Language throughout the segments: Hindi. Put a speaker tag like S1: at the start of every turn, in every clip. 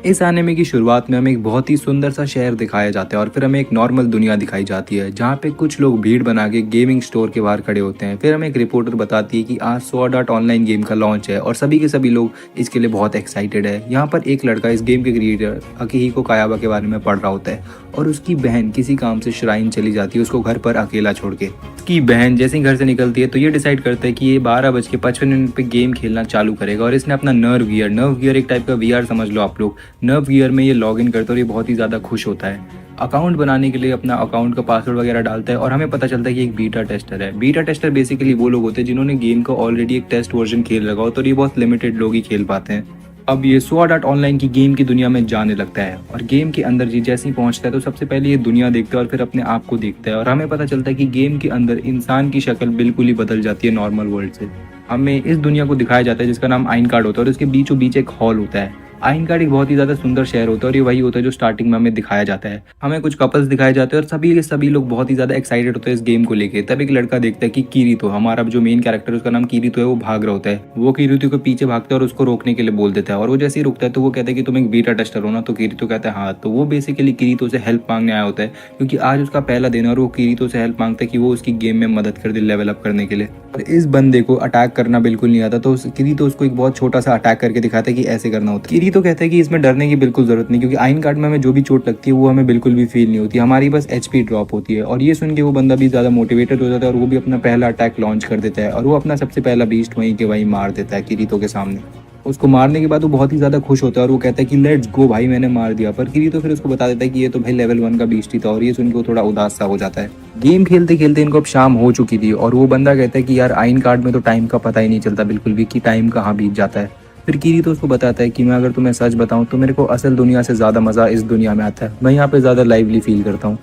S1: इस एनिमे की शुरुआत में हमें एक बहुत ही सुंदर सा शहर दिखाया जाता है और फिर हमें एक नॉर्मल दुनिया दिखाई जाती है जहाँ पे कुछ लोग भीड़ बना के गेमिंग स्टोर के बाहर खड़े होते हैं। फिर हमें एक रिपोर्टर बताती है कि आज स्वॉर्ड आर्ट ऑनलाइन गेम का लॉन्च है और सभी के सभी लोग इसके लिए बहुत एक्साइटेड है। यहाँ पर एक लड़का इस गेम के क्रिएटर अकिहिको कायाबा के बारे में पढ़ रहा होता है और उसकी बहन किसी काम से श्राइन चली जाती है उसको घर पर अकेला छोड़ के। उसकी बहन जैसे ही घर से निकलती है तो ये डिसाइड करता है कि ये 12:55 पे गेम खेलना चालू करेगा और इसने अपना नर्व गियर एक टाइप का वीआर समझ लो आप लोग, नर्व गियर में ये लॉगिन करता है और ये बहुत ही ज़्यादा खुश होता है। अकाउंट बनाने के लिए अपना अकाउंट का पासवर्ड वगैरह डालता है और हमें पता चलता है कि एक बीटा टेस्टर है। बीटा टेस्टर बेसिकली वो लोग होते हैं जिन्होंने गेम का ऑलरेडी एक टेस्ट वर्जन खेल रखा हो, तो ये बहुत लिमिटेड लोग ही खेल पाते हैं। अब ये स्वॉर्ड आर्ट ऑनलाइन की गेम की दुनिया में जाने लगता है और गेम के अंदर जी जैसे ही पहुंचता है तो सबसे पहले ये दुनिया देखता है और फिर अपने आप को देखता है और हमें पता चलता है कि गेम के अंदर इंसान की शक्ल बिल्कुल ही बदल जाती है नॉर्मल वर्ल्ड से। हमें इस दुनिया को दिखाया जाता है जिसका नाम आइन कार्ड होता है और इसके बीचों बीच एक हॉल होता है। आइन कार्ड एक बहुत ही ज़्यादा सुंदर शहर होता है और ये वही होता है जो स्टार्टिंग में हमें दिखाया जाता है। हमें कुछ कपल्स दिखाए जाते हैं और सभी के सभी लोग बहुत ही ज़्यादा एक्साइटेड होते हैं इस गेम को लेके। तब एक लड़का देखता है कि किरीतो, हमारा जो मेन कैरेक्टर है उसका नाम किरीतो है, वो भाग रहा होता है। वो किरीतो के पीछे भागता है और उसको रोकने के लिए बोल देता है और वो जैसे ही रुकता है तो वो कहता है कि तुम एक बीटा टेस्टर हो ना, तो किरीतो कहता है हाँ। तो वो बेसिकली किरीतो से हेल्प मांगने आया होता है क्योंकि आज उसका पहला दिन है और वो किरीतो से हेल्प मांगता है कि वो उसकी गेम में मदद कर दे लेवल अप करने के लिए। और इस बंदे को अटैक करना बिल्कुल नहीं आता तो किरीतो उसको एक बहुत छोटा सा अटैक करके दिखाता है कि ऐसे करना होता है। किरीतो कहता है कि इसमें डरने की बिल्कुल जरूरत नहीं क्योंकि आइन कार्ड में हमें जो भी चोट लगती है वो हमें बिल्कुल भी फील नहीं होती, हमारी बस एचपी ड्रॉप होती है। और ये सुन के वो बंदा भी ज़्यादा मोटिवेटेड हो जाता है और वो भी अपना पहला अटैक लॉन्च कर देता है और वो अपना सबसे पहला बीस्ट वहीं के वहीं मार देता है किरीतो के सामने। उसको मारने के बाद वो बहुत ही ज़्यादा खुश होता है और वो कहता है कि लेट्स गो भाई, मैंने मार दिया। पर किरीतो फिर उसको बता देता है कि ये तो भाई लेवल 1 का बीस्ट ही था और ये सुन के वो थोड़ा उदास सा हो जाता है। गेम खेलते खेलते इनको अब शाम हो चुकी थी और वो बंदा कहता है कि यार आइन कार्ड में तो टाइम का पता ही नहीं चलता बिल्कुल भी कि टाइम कहाँ बीत जाता है। फिर किरीतो उसको बताता है कि मैं अगर तुम्हें सच बताऊं तो मेरे को असल दुनिया से ज़्यादा मज़ा इस दुनिया में आता है, मैं यहाँ पे ज़्यादा लाइवली फील करता हूँ।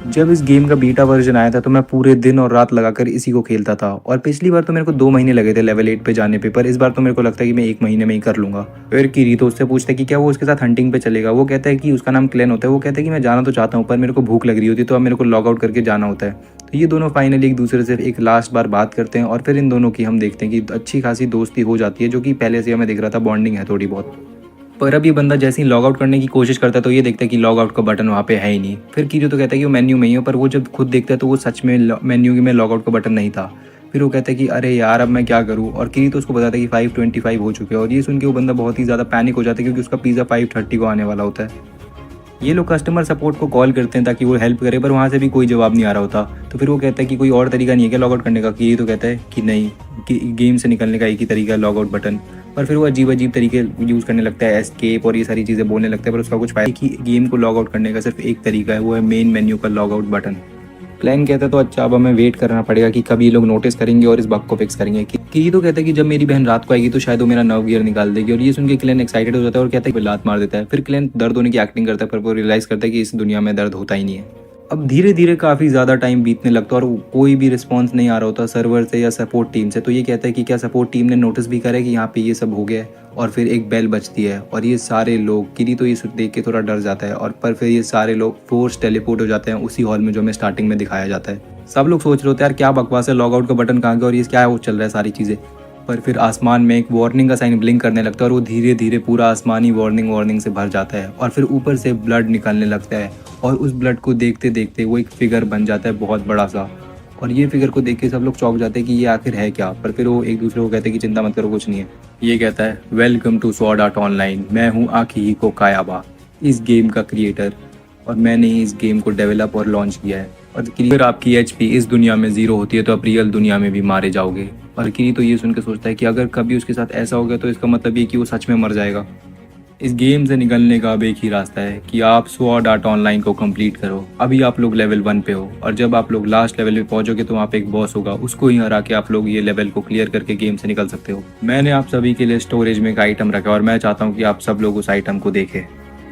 S1: जब इस गेम का बीटा वर्जन आया था तो मैं पूरे दिन और रात लगाकर इसी को खेलता था और पिछली बार तो मेरे को 2 महीने लगे थे लेवल 8 पे जाने पे, पर इस बार तो मेरे को लगता है कि मैं 1 महीने में ही कर लूंगा। फिर किरीतो उससे पूछता है कि क्या वो उसके साथ हंटिंग पे चलेगा। वो कहता है कि उसका नाम क्लेन होता है। वो कहता है कि मैं जाना तो चाहता हूँ पर मेरे को भूख लग रही होती है तो अब मेरे को लॉग आउट करके जाना होता है। तो ये दोनों फाइनली एक दूसरे से एक लास्ट बार बात करते हैं और फिर इन दोनों की हम देखते हैं कि अच्छी खासी दोस्ती हो जाती है जो कि पहले से हमें दिख रहा था बॉन्डिंग है थोड़ी बहुत। पर अब ये बंदा जैसे ही लॉग आउट करने की कोशिश करता है तो ये देखता है कि लॉग आउट का बटन वहाँ पे है ही नहीं। फिर किरीतो तो कहता है कि वो मेन्यू में ही है, पर वो जब खुद देखता है तो वो सच में मेन्यू में लॉग आउट का बटन नहीं था। फिर वो कहता है कि अरे यार अब मैं क्या करूँ, और किरीतो उसको बताता है कि 5:25 हो चुके हैं और ये सुन के वो बंदा बहुत ही ज़्यादा पैनिक हो जाता है क्योंकि उसका पिज़्ज़ा 5:30 को आने वाला होता है। ये लोग कस्टमर सपोर्ट को कॉल करते हैं ताकि वो हेल्प करे, पर वहाँ से भी कोई जवाब नहीं आ रहा होता। तो फिर वो कहता है कि कोई और तरीका नहीं है क्या लॉग आउट करने का। कि ये तो कहता है कि नहीं, कि गेम से निकलने का एक ही तरीका है, लॉग आउट बटन। पर फिर वो अजीब अजीब तरीके यूज़ करने लगता है, एस्केप और ये सारी चीज़ें बोलने लगता है, पर उसका कुछ फायदा कि गेम को लॉग आउट करने का सिर्फ एक तरीका है, वो है मेन मेन्यू का लॉग आउट बटन। क्लैन कहता है तो अच्छा अब हमें वेट करना पड़ेगा कि कभी ये लोग नोटिस करेंगे और इस बग को फिक्स करेंगे। कि ये तो कहता है कि जब मेरी बहन रात को आएगी तो शायद वो मेरा नर्व गियर निकाल देगी। और ये सुन के क्लैन एक्साइटेड हो जाता है और कहता है कि लात मार देता है। फिर क्लैन दर्द होने की एक्टिंग करता है पर वो रियलाइज़ करता है कि इस दुनिया में दर्द होता ही नहीं है। अब धीरे धीरे काफ़ी ज़्यादा टाइम बीतने लगता है और कोई भी रिस्पॉन्स नहीं आ रहा होता सर्वर से या सपोर्ट टीम से। तो ये कहता है कि क्या सपोर्ट टीम ने नोटिस भी करा है कि यहाँ पे ये सब हो गया है। और फिर एक बेल बजती है और ये सारे लोग, किरी तो ये देख के थोड़ा डर जाता है और पर फिर ये सारे लोग फोर्स टेलीपोर्ट हो जाते हैं उसी हॉल में जो हमें स्टार्टिंग में दिखाया जाता है। सब लोग सोच रहे होते हैं यार क्या बकवास है, लॉग आउट का बटन कहाँ गया और ये क्या वो चल रहा है सारी चीज़ें। पर फिर आसमान में एक वार्निंग का साइन ब्लिंक करने लगता है और वो धीरे धीरे पूरा आसमानी वार्निंग से भर जाता है और फिर ऊपर से ब्लड निकलने लगता है और उस ब्लड को देखते देखते वो एक फिगर बन जाता है बहुत बड़ा सा। और ये फिगर को देख के सब लोग चौंक जाते हैं कि ये आखिर है क्या। पर फिर वो एक दूसरे को कहते हैं कि चिंता मत करो कुछ नहीं है। ये कहता है welcome to Sword Art Online, मैं हूँ आकिहिको कायाबा, इस गेम का क्रिएटर, और मैंने ही इस गेम को डेवलप और लॉन्च किया है। और अगर आपकी एचपी इस दुनिया में 0 होती है तो आप रियल दुनिया में भी मारे जाओगे। और किरी तो ये सुन के सोचता है कि अगर कभी उसके साथ ऐसा हो गया तो इसका मतलब ये कि वो सच में मर जाएगा। इस गेम से निकलने का अब एक ही रास्ता है कि आप स्वॉर्ड आर्ट ऑनलाइन को कंप्लीट करो। अभी आप लोग लेवल 1 पे हो और जब आप लोग लास्ट लेवल पे पहुंचोगे तो वहाँ पे एक बॉस होगा, उसको ही हरा के आप लोग ये लेवल को क्लियर करके गेम से निकल सकते हो। मैंने आप सभी के लिए स्टोरेज में एक आइटम रखा और मैं चाहता हूँ कि आप सब लोग उस आइटम को देखें।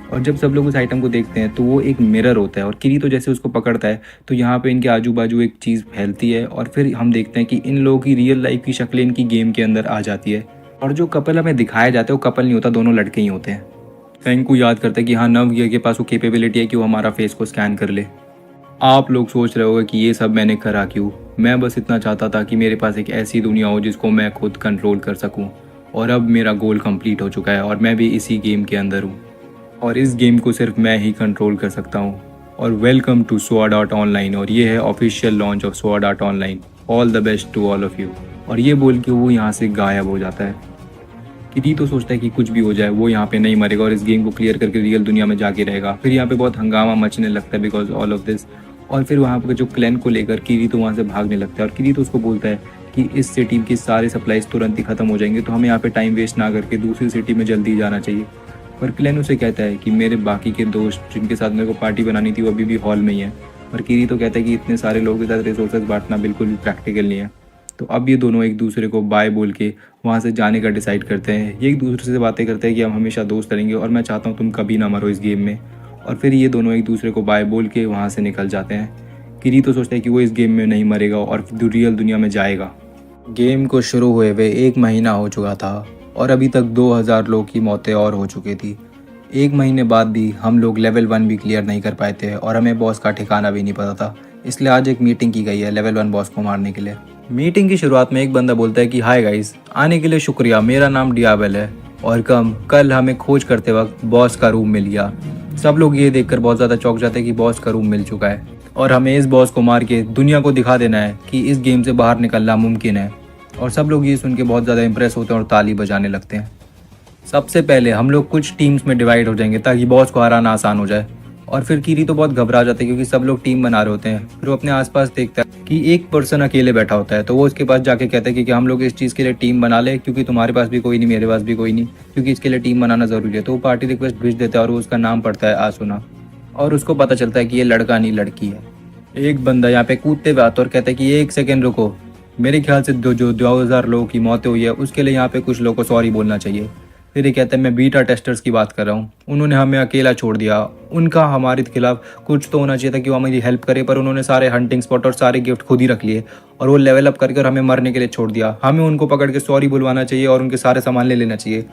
S1: और जब सब लोग उस आइटम को देखते हैं तो वो एक मिरर होता है और किरी तो जैसे उसको पकड़ता है तो यहाँ पे इनके आजू बाजू एक चीज़ फैलती है और फिर हम देखते हैं कि इन लोगों की रियल लाइफ की शक्लें इनकी गेम के अंदर आ जाती है। और जो कपल हमें दिखाया जाता है वो कपल नहीं होता, दोनों लड़के ही होते हैं। फैंग को याद करता है कि हाँ नव गियर के पास वो कैपेबिलिटी है कि वो हमारा फेस को स्कैन कर ले। आप लोग सोच रहे होगे कि ये सब मैंने करा क्यों। मैं बस इतना चाहता था कि मेरे पास एक ऐसी दुनिया हो जिसको मैं खुद कंट्रोल कर सकूं, और अब मेरा गोल कंप्लीट हो चुका है और मैं भी इसी गेम के अंदर हूँ। और इस गेम को सिर्फ मैं ही कंट्रोल कर सकता हूँ। और welcome to Sword Art Online, और ये है official launch of Sword Art Online. All the best to all of you. और ये बोल के वो यहाँ से गायब हो जाता है। किरी तो सोचता है कि कुछ भी हो जाए वो यहाँ पे नहीं मरेगा और इस गेम को क्लियर करके रियल दुनिया में जाके रहेगा। फिर यहाँ पे बहुत हंगामा मचने लगता है बिकॉज ऑल ऑफ दिस। और फिर वहाँ पे जो क्लैन को लेकर किरी तो वहाँ से भागने लगता है और किरी तो उसको बोलता है कि इस सिटी के सारे सप्लाईज तुरंत ही ख़त्म हो जाएंगे, तो हमें यहाँ पे टाइम वेस्ट ना करके दूसरी सिटी में जल्दी जाना चाहिए। पर क्लैन उसे कहता है कि मेरे बाकी के दोस्त जिनके साथ मेरे को पार्टी बनानी थी वो अभी भी हॉल में ही है। पर किरी तो कहता है कि इतने सारे लोगों के साथ रिसोर्सेज बांटना बिल्कुल भी प्रैक्टिकल नहीं है। तो अब ये दोनों एक दूसरे को बाय बोल के वहाँ से जाने का डिसाइड करते हैं। ये एक दूसरे से बातें करते हैं कि हम हमेशा दोस्त रहेंगे और मैं चाहता हूँ तुम कभी ना मरो इस गेम में। और फिर ये दोनों एक दूसरे को बाय बोल के वहाँ से निकल जाते हैं। किरी तो सोचता है कि वो इस गेम में नहीं मरेगा और रियल दुनिया में जाएगा। गेम को शुरू हुए हुए 1 महीना हो चुका था और अभी तक 2000 लोग की मौतें और हो चुकी थी। 1 महीने बाद भी हम लोग लेवल 1 भी क्लियर नहीं कर पाए थे और हमें बॉस का ठिकाना भी नहीं पता था। इसलिए आज एक मीटिंग की गई है लेवल 1 बॉस को मारने के लिए। मीटिंग की शुरुआत में एक बंदा बोलता है कि हाय गाइस, आने के लिए शुक्रिया, मेरा नाम डियाबेल है और कल हमें खोज करते वक्त बॉस का रूम मिल गया। सब लोग ये देखकर बहुत ज़्यादा चौंक जाते हैं कि बॉस का रूम मिल चुका है और हमें इस बॉस को मार के दुनिया को दिखा देना है कि इस गेम से बाहर निकलना मुमकिन है। और सब लोग ये सुन के बहुत ज़्यादा इंप्रेस होते हैं और ताली बजाने लगते हैं। सबसे पहले हम लोग कुछ टीम्स में डिवाइड हो जाएंगे ताकि बॉस को हराना आसान हो जाए। और फिर किरी तो बहुत घबरा जाते हैं क्योंकि सब लोग टीम बना रहे होते हैं। फिर वो अपने आसपास देखता है कि एक पर्सन अकेले बैठा होता है, तो वो उसके पास जाके कहता है कि हम लोग इस चीज़ के लिए टीम बना ले, क्योंकि तुम्हारे पास भी कोई नहीं, मेरे पास भी कोई नहीं, क्योंकि इसके लिए टीम बनाना ज़रूरी है। तो वो पार्टी रिक्वेस्ट भेज देता है और वो उसका नाम पढ़ता है आसुना। और उसको पता चलता है कि ये लड़का नहीं लड़की है। एक बंदा यहाँ पे कूदते हुए आता और कहता है कि 1 सेकेंड रुको, मेरे ख्याल से जो 2000 लोगों की मौतें हुई है उसके लिए यहाँ पे कुछ लोगों को सॉरी बोलना चाहिए। फिर ये कहता है मैं बीटा टेस्टर्स की बात कर रहा हूँ, उन्होंने हमें अकेला छोड़ दिया। उनका हमारे खिलाफ कुछ तो होना चाहिए था कि वो हमारी हेल्प करे, पर उन्होंने सारे हंटिंग स्पॉट और सारे गिफ्ट खुद ही रख लिए और वो लेवल अप करके और हमें मरने के लिए छोड़ दिया। हमें उनको पकड़ के सॉरी बुलवाना चाहिए और उनके सारे सामान ले लेना चाहिए।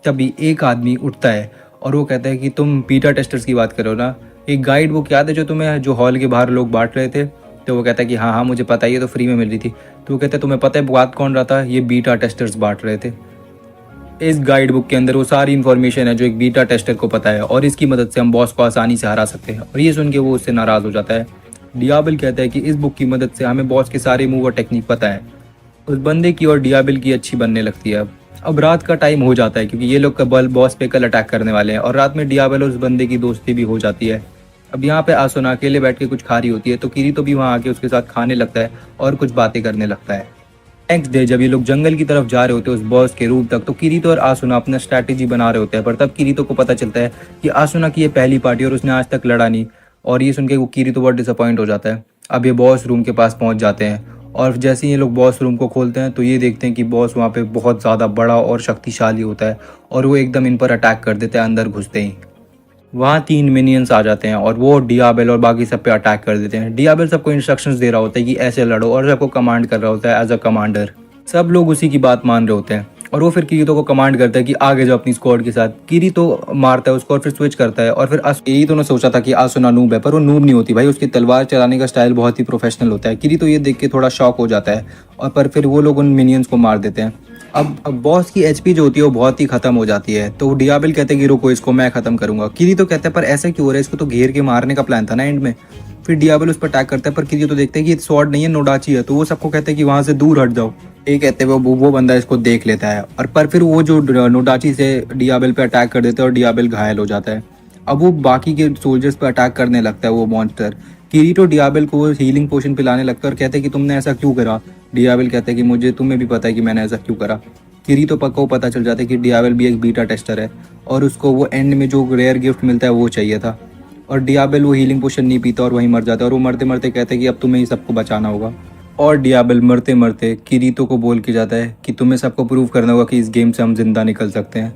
S1: तभी एक आदमी उठता है और वो कहता है कि तुम बीटा टेस्टर्स की बात करो ना, एक गाइड बुक याद है जो तुम्हें जो हॉल के बाहर लोग बांट रहे थे? तो वो कहता है कि हाँ हाँ मुझे पता है, ये तो फ्री में मिल रही थी। तो वो कहता है तुम्हें पता है बात कौन रहा था? ये बीटा टेस्टर्स बांट रहे थे। इस गाइड बुक के अंदर वो सारी इन्फॉर्मेशन है जो एक बीटा टेस्टर को पता है और इसकी मदद से हम बॉस को आसानी से हरा सकते हैं। और ये सुन के वो उससे नाराज़ हो जाता है। डियाबल कहता है कि इस बुक की मदद से हमें बॉस के सारे मूव और टेक्निक पता है। उस बंदे की और डियाबल की अच्छी बनने लगती है। अब रात का टाइम हो जाता है क्योंकि ये लोग कल बॉस पे कल अटैक करने वाले हैं और रात में डियाबल और उस बंदे की दोस्ती भी हो जाती है। अब यहाँ पे आसुना अकेले बैठ के कुछ खा रही होती है, तो किरी तो भी वहाँ आके उसके साथ खाने लगता है और कुछ बातें करने लगता है। नेक्स्ट डे जब ये लोग जंगल की तरफ जा रहे होते हैं उस बॉस के रूम तक, तो किरीतो और आसुना अपना स्ट्रैटेजी बना रहे होते हैं। पर तब किरीतो को पता चलता है कि आसुना की ये पहली पार्टी और उसने आज तक लड़ा नहीं। और ये सुन के वो किरीतो बहुत डिसअपॉइंट हो जाता है। अब ये बॉस रूम के पास पहुंच जाते हैं और जैसे ही ये लोग बॉस रूम को खोलते हैं तो ये देखते हैं कि बॉस वहाँ पे बहुत ज़्यादा बड़ा और शक्तिशाली होता है और वो एकदम इन पर अटैक कर देता है अंदर घुसते ही। वहाँ 3 मिनियंस आ जाते हैं और वो डियाबेल और बाकी सब पे अटैक कर देते हैं। डियाबेल सबको इंस्ट्रक्शंस दे रहा होता है कि ऐसे लड़ो और सबको कमांड कर रहा होता है एज अ कमांडर। सब लोग उसी की बात मान रहे होते हैं और वो फिर किरीतो को कमांड करता है कि आगे जाओ अपनी स्क्वाड के साथ। किरीतो मारता है उसको और फिर स्विच करता है और फिर किरीतो ने सोचा था कि आसुना नूब है, पर वो नूब नहीं होती भाई, उसकी तलवार चलाने का स्टाइल बहुत ही प्रोफेशनल होता है। किरीतो ये देख के थोड़ा शॉक हो जाता है और पर फिर वो लोग उन मिनियंस को मार देते हैं। अब बॉस की एचपी जो होती है वो बहुत ही खत्म हो जाती है, तो डियाबेल कहते हैं कि रुको इसको मैं खत्म करूंगा। किरीतो कहता है पर ऐसा क्यों हो रहा है, इसको तो घेर के मारने का प्लान था ना एंड में। फिर डियाबेल उस पर अटैक करता है पर किरीतो देखते हैं कि ये स्वॉर्ड नहीं है, नोडाची है, तो वो सबको कहते हैं कि वहां से दूर हट जाओ। ये कहते हैं वो बंदा इसको देख लेता है और पर फिर वो जो नोडाची से डियाबेल पे अटैक कर देता है और डियाबेल घायल हो जाता है। अब वो बाकी के सोल्जर्स पे अटैक करने लगता है वो मॉन्स्टर। किरीतो डियाबेल को हीलिंग पोशन पिलाने लगता है और कहते हैं कि तुमने ऐसा क्यों करा। डियाबेल कहते हैं कि मुझे तुम्हें भी पता है कि मैंने ऐसा क्यों करा। किरीतो को पता चल जाता है कि डियाबेल भी एक बीटा टेस्टर है और उसको वो एंड में जो रेयर गिफ्ट मिलता है वो चाहिए था। और डियाबेल वो हीलिंग पोशन नहीं पीता और वहीं मर जाता है और वो मरते मरते कहते हैं कि अब तुम्हें ही सबको बचाना होगा। और डियाबेल मरते मरते किरीतो को बोल के जाता है कि तुम्हें सबको प्रूव करना होगा कि इस गेम से हम जिंदा निकल सकते हैं।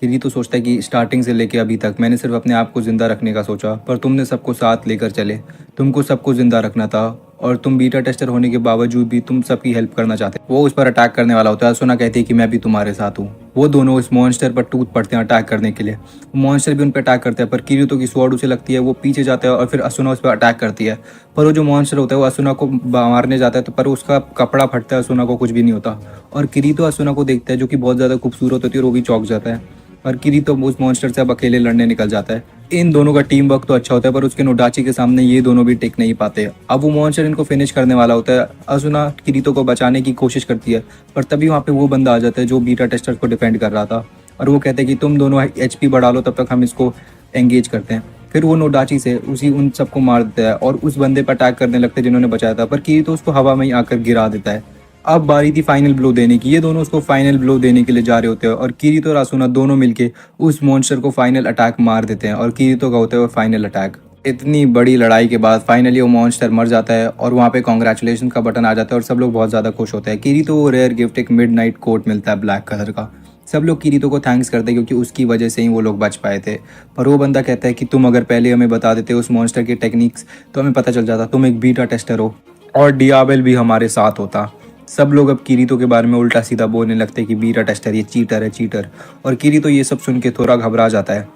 S1: किरीतो सोचता है कि स्टार्टिंग से लेके अभी तक मैंने सिर्फ अपने आप को ज़िंदा रखने का सोचा, पर तुमने सबको साथ लेकर चले। तुमको सबको ज़िंदा रखना था और तुम बीटा टेस्टर होने के बावजूद भी तुम सबकी हेल्प करना चाहते। वो उस पर अटैक करने वाला होता है। सुना कहती है कि मैं भी तुम्हारे साथ हूँ। वो दोनों उस मॉन्स्टर पर टूट पड़ते हैं अटैक करने के लिए। मॉन्स्टर भी उन पर अटैक करता है पर किरीतो की स्वॉर्ड उसे लगती है, वो पीछे जाता है और फिर असुना उस पर अटैक करती है। पर वो जो मॉन्स्टर होता है वो असुना को मारने जाता है तो पर उसका कपड़ा फटता है, असुना को कुछ भी नहीं होता। और किरीतो असुना को देखता है जो कि बहुत ज़्यादा खूबसूरत होती है और वो भी चौंक जाता है। और किरीतो उस मॉन्स्टर से अब अकेले लड़ने निकल जाता है। इन दोनों का टीम वर्क तो अच्छा होता है, पर उसके नोडाची के सामने ये दोनों भी टिक नहीं पाते। अब वो मॉन्स्टर इनको फिनिश करने वाला होता है। असुना किरीतो को बचाने की कोशिश करती है, पर तभी वहाँ पे वो बंदा आ जाता है जो बीटा टेस्टर को डिफेंड कर रहा था, और वो कहते हैं कि तुम दोनों एचपी बढ़ा लो, तब तक हम इसको एंगेज करते हैं। फिर वो नोडाची से उन सबको मार देता है और उस बंदे पर अटैक करने लगते हैं जिन्होंने बचाया था, पर किरीतो उसको हवा में ही आकर गिरा देता है। अब बारी थी फाइनल ब्लो देने की। ये दोनों उसको फाइनल ब्लो देने के लिए जा रहे होते हैं, और किरीतो और असुना दोनों मिलके उस मॉन्स्टर को फाइनल अटैक मार देते हैं, और किरीतो का होता है वो फाइनल अटैक। इतनी बड़ी लड़ाई के बाद फाइनली वो मॉन्स्टर मर जाता है, और वहाँ पे कॉन्ग्रेचुलेशन का बटन आ जाता है और सब लोग बहुत ज़्यादा खुश होते हैं। किरीतो को रेयर गिफ्ट एक मिडनाइट कोट मिलता है ब्लैक कलर का। सब लोग किरीतो को थैंक्स करते हैं क्योंकि उसकी वजह से ही वो लोग बच पाए थे। पर वो बंदा कहता है कि तुम अगर पहले हमें बता देते उस मॉन्स्टर की टेक्निक्स, तो हमें पता चल जाता, तुम एक बीटा टेस्टर हो और डियाबेल भी हमारे साथ होता। सब लोग अब किरीतो के बारे में उल्टा सीधा बोलने लगते हैं कि बीटा टेस्टर ये चीटर है, चीटर। और किरीतो ये सब सुन के थोड़ा घबरा जाता है,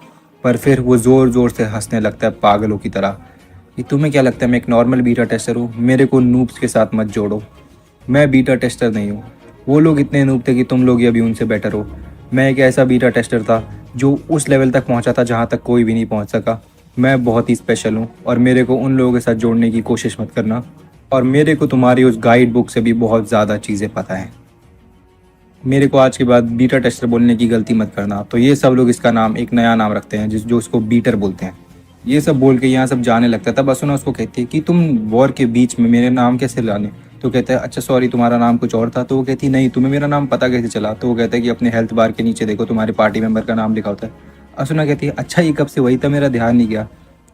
S1: पर फिर वो ज़ोर ज़ोर से हंसने लगता है पागलों की तरह कि तुम्हें क्या लगता है मैं एक नॉर्मल बीटा टेस्टर हूँ? मेरे को नूब्स के साथ मत जोड़ो, मैं बीटा टेस्टर नहीं हूँ। वो लोग इतने नूब थे कि तुम लोग अभी उनसे बेटर हो। मैं एक ऐसा बीटा टेस्टर था जो उस लेवल तक पहुँचा था जहाँ तक कोई भी नहीं पहुँच सका। मैं बहुत ही स्पेशल हूँ, और मेरे को उन लोगों के साथ जोड़ने की कोशिश मत करना, और मेरे को तुम्हारी उस गाइड बुक से भी बहुत ज़्यादा चीज़ें पता हैं। मेरे को आज के बाद बीटा टेस्टर बोलने की गलती मत करना। तो ये सब लोग इसका नाम, एक नया नाम रखते हैं जो उसको बीटर बोलते हैं। ये सब बोल के यहाँ सब जाने लगता है। तब असुना उसको कहती है कि तुम वॉर के बीच में मेरे नाम कैसे लाने? तो कहता है अच्छा सॉरी, तुम्हारा नाम कुछ और था। तो वो कहती नहीं, तुम्हें मेरा नाम पता कैसे चला? तो वो कहता है कि अपने हेल्थ बार के नीचे देखो, तुम्हारे पार्टी मेंबर का नाम लिखा होता है। असुना कहती है अच्छा ये कब से? वही था, मेरा ध्यान नहीं गया।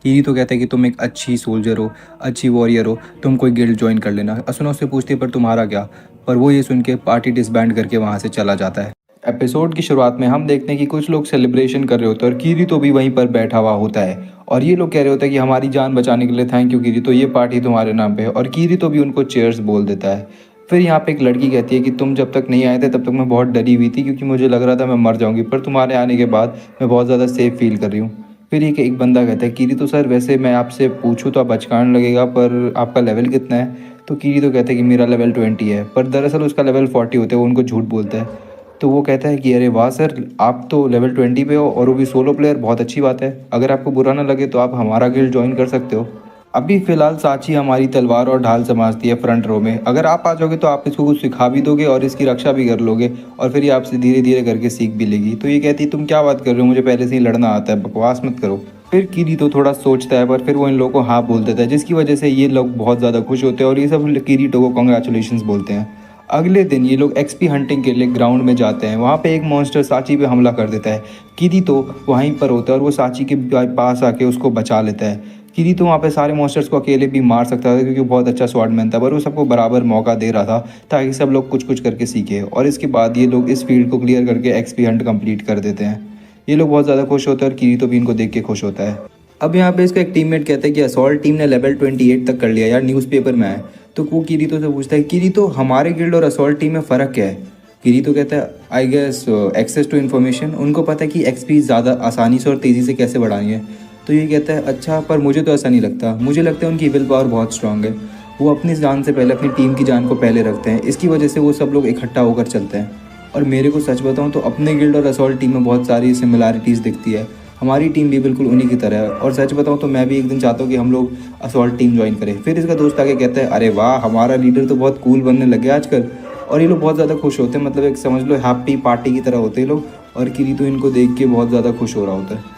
S1: कीरी तो कहता है कि तुम एक अच्छी सोल्जर हो, अच्छी वॉरियर हो, तुम कोई गिल्ड ज्वाइन कर लेना। असुना उससे पूछती है पर तुम्हारा क्या? पर वो ये सुन के पार्टी डिसबैंड करके वहाँ से चला जाता है। एपिसोड की शुरुआत में हम देखते हैं कि कुछ लोग सेलिब्रेशन कर रहे होते हैं और कीरी तो भी वहीं पर बैठा हुआ होता है, और ये लोग कह रहे होते हैं कि हमारी जान बचाने के लिए थैंक यू कीरी, तो ये पार्टी तुम्हारे नाम पे है। और कीरी तो भी उनको चेयर्स बोल देता है। फिर यहाँ पे एक लड़की कहती है कि तुम जब तक नहीं आए थे तब तक मैं बहुत डरी हुई थी क्योंकि मुझे लग रहा था मैं मर जाऊंगी, पर तुम्हारे आने के बाद मैं बहुत ज़्यादा सेफ फील कर रही हूँ। फिर एक बंदा कहता है कीरी तो सर वैसे मैं आपसे पूछूँ तो आप बचकान लगेगा, पर आपका लेवल कितना है? तो कीरी तो कहता है कि मेरा लेवल 20 है, पर दरअसल उसका लेवल 40 होता है। वो उनको झूठ बोलता है। तो वो कहता है कि अरे वाह सर, आप तो लेवल 20 पे हो और वो भी सोलो प्लेयर, बहुत अच्छी बात है। अगर आपको बुरा ना लगे तो आप हमारा गिल्ड ज्वाइन कर सकते हो। अभी फ़िलहाल साची हमारी तलवार और ढाल संभालती है फ्रंट रो में। अगर आप आ जाओगे तो आप इसको कुछ सिखा भी दोगे और इसकी रक्षा भी कर लोगे, और फिर ये आपसे धीरे धीरे करके सीख भी लेगी। तो ये कहती है तुम क्या बात कर रहे हो, मुझे पहले से ही लड़ना आता है, बकवास मत करो। फिर कीरी तो थोड़ा सोचता है, पर फिर वो इन लोगों को हाँ बोल देता है, जिसकी वजह से ये लोग बहुत ज़्यादा खुश होते हैं और ये सब कीरीटो को कॉन्ग्रेचुलेशंस बोलते हैं। अगले दिन ये लोग एक्सपी हंटिंग के लिए ग्राउंड में जाते हैं। वहाँ पे एक मॉन्स्टर साची पे हमला कर देता है। किरी तो वहीं पर होता है और वो साची के पास आके उसको बचा लेता है। किरी तो वहाँ पे सारे मॉन्स्टर्स को अकेले भी मार सकता था क्योंकि वो बहुत अच्छा स्वॉर्डमैन था, पर वो सबको बराबर मौका दे रहा था ताकि सब लोग कुछ कुछ करके सीखे। और इसके बाद ये लोग इस फील्ड को क्लियर करके एक्सपी हंट कंप्लीट कर देते हैं। ये लोग बहुत ज़्यादा खुश होते हैं और किरी तो भी इनको देख के खुश होता है। अब यहाँ पे इसका एक टीममेट कहता है कि असॉल्ट टीम ने लेवल 28 तक कर लिया यार, न्यूज़पेपर में आया। तो वो किरीतो से पूछता है किरीतो हमारे गिल्ड और असॉल्ट टीम में फ़र्क क्या है? किरीतो कहता है I guess access to information. उनको पता है कि एक्सपी ज़्यादा आसानी से और तेज़ी से कैसे बढ़ानी है। तो ये कहता है अच्छा, पर मुझे तो ऐसा नहीं लगता, मुझे लगता है उनकी विल पावर बहुत स्ट्रांग है। वो अपनी जान से पहले अपनी टीम की जान को पहले रखते हैं, इसकी वजह से वो सब लोग इकट्ठा होकर चलते हैं। और मेरे को सच बताऊँ तो अपने गिल्ड और असॉल्ट टीम में बहुत सारी सिमिलैरिटीज़ दिखती है। हमारी टीम भी बिल्कुल उन्हीं की तरह है, और सच बताऊँ तो मैं भी एक दिन चाहता हूँ कि हम लोग असॉल्ट टीम ज्वाइन करें। फिर इसका दोस्त आके कहता है अरे वाह, हमारा लीडर तो बहुत कूल बनने लगे आजकल। और ये लोग बहुत ज़्यादा खुश होते हैं, मतलब एक समझ लो हैप्पी पार्टी की तरह होते हैं लोग। और किरी तो इनको देख के बहुत ज़्यादा खुश हो रहा होता है।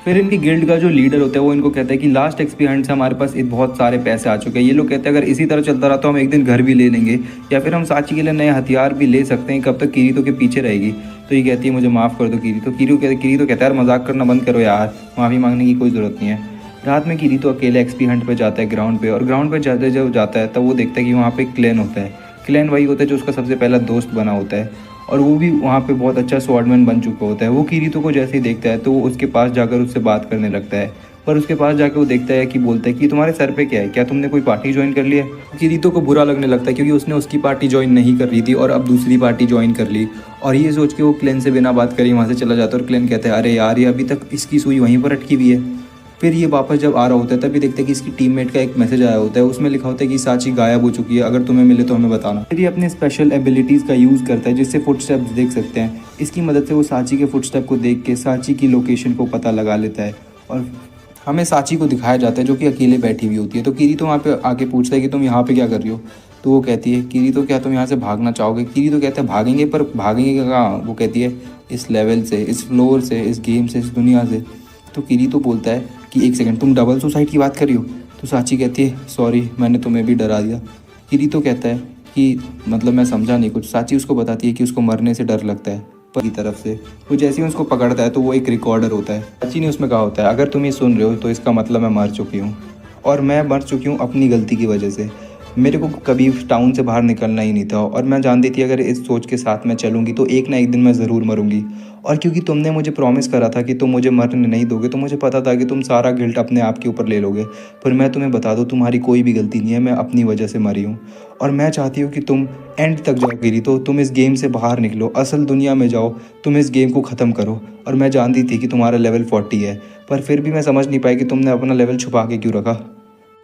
S1: फिर इनकी गिल्ड का जो लीडर होता है वो इनको कहता है कि लास्ट एक्सपी हंट से हमारे पास बहुत सारे पैसे आ चुके हैं। ये लोग कहते हैं अगर इसी तरह चलता रहा तो हम एक दिन घर भी ले लेंगे, या फिर हम साची के लिए नए हथियार भी ले सकते हैं। कब तक किरीतो के पीछे रहेगी? तो ये कहती है मुझे माफ़ कर दो किरीतो। किरीतो कहता है यार मजाक करना बंद करो यार, माफ़ी मांगने की कोई ज़रूरत नहीं है। रात में किरीतो अकेले एक्सपी हंट पर जाता है ग्राउंड पे, और ग्राउंड पर जाते जब जाता है तब वो देखता है कि वहाँ पे क्लैन होता है। क्लैन वही होता है जो उसका सबसे पहला दोस्त बना होता है, और वो भी वहाँ पे बहुत अच्छा स्वॉर्डमैन बन चुका होता है। वो किरीतो को जैसे ही देखता है तो वो उसके पास जाकर उससे बात करने लगता है, पर उसके पास जाकर वो देखता है कि बोलता है कि तुम्हारे सर पे क्या है, क्या तुमने कोई पार्टी ज्वाइन कर ली है? किरीतो को बुरा लगने लगता है क्योंकि उसने उसकी पार्टी ज्वाइन नहीं कर रही थी और अब दूसरी पार्टी ज्वाइन कर ली। और ये सोच के वो क्लेन से बिना बात करे वहाँ से चला जाता है, और क्लेन कहता है अरे यार ये अभी तक इसकी सुई वहीं पर अटकी हुई है। फिर ये वापस जब आ रहा होता है तभी देखते हैं कि इसकी टीममेट का एक मैसेज आया होता है, उसमें लिखा होता है कि साची गायब हो चुकी है, अगर तुम्हें मिले तो हमें बताना। फिर ये अपने स्पेशल एबिलिटीज़ का यूज़ करता है जिससे फुटस्टेप्स देख सकते हैं। इसकी मदद से वो साची के फुटस्टेप को देख के साची की लोकेशन को पता लगा लेता है और हमें साची को दिखाया जाता है जो कि अकेले बैठी हुई होती है। तो कीरी तो वहाँ पे आके पूछता है कि तुम यहाँ पे क्या कर रही हो। तो वो कहती है कीरी तो क्या तुम यहाँ से भागना चाहोगे। कीरी तो कहता है भागेंगे, पर भागेंगे कहाँ। वो कहती है इस लेवल से, इस फ्लोर से, इस गेम से, इस दुनिया से। तो कीरी तो बोलता है कि एक सेकंड, तुम डबल सुसाइड की बात कर रही हो। तो साची कहती है सॉरी, मैंने तुम्हें भी डरा दिया। कीरी तो कहता है कि मतलब मैं समझा नहीं कुछ। साची उसको बताती है कि उसको मरने से डर लगता है की तरफ से। वो जैसे ही उसको पकड़ता है तो वो एक रिकॉर्डर होता है। साची ने उसमें कहा होता है अगर तुम ये सुन रहे हो तो इसका मतलब मैं मर चुकी हूँ, और मैं मर चुकी हूँ अपनी गलती की वजह से। मेरे को कभी टाउन से बाहर निकलना ही नहीं था, और मैं जानती थी अगर इस सोच के साथ मैं चलूँगी तो एक ना एक दिन मैं ज़रूर मरूंगी। और क्योंकि तुमने मुझे प्रॉमिस करा था कि तुम मुझे मरने नहीं दोगे, तो मुझे पता था कि तुम सारा गिल्ट अपने आप के ऊपर ले लोगे। पर मैं तुम्हें बता दूँ तुम्हारी कोई भी गलती नहीं है, मैं अपनी वजह से मरी हूँ। और मैं चाहती हूँ कि तुम एंड तक जाओ गिरी, तो तुम इस गेम से बाहर निकलो, असल दुनिया में जाओ, तुम इस गेम को ख़त्म करो। और मैं जानती थी कि तुम्हारा लेवल 40 है, पर फिर भी मैं समझ नहीं पाई कि तुमने अपना लेवल छुपा के क्यों रखा।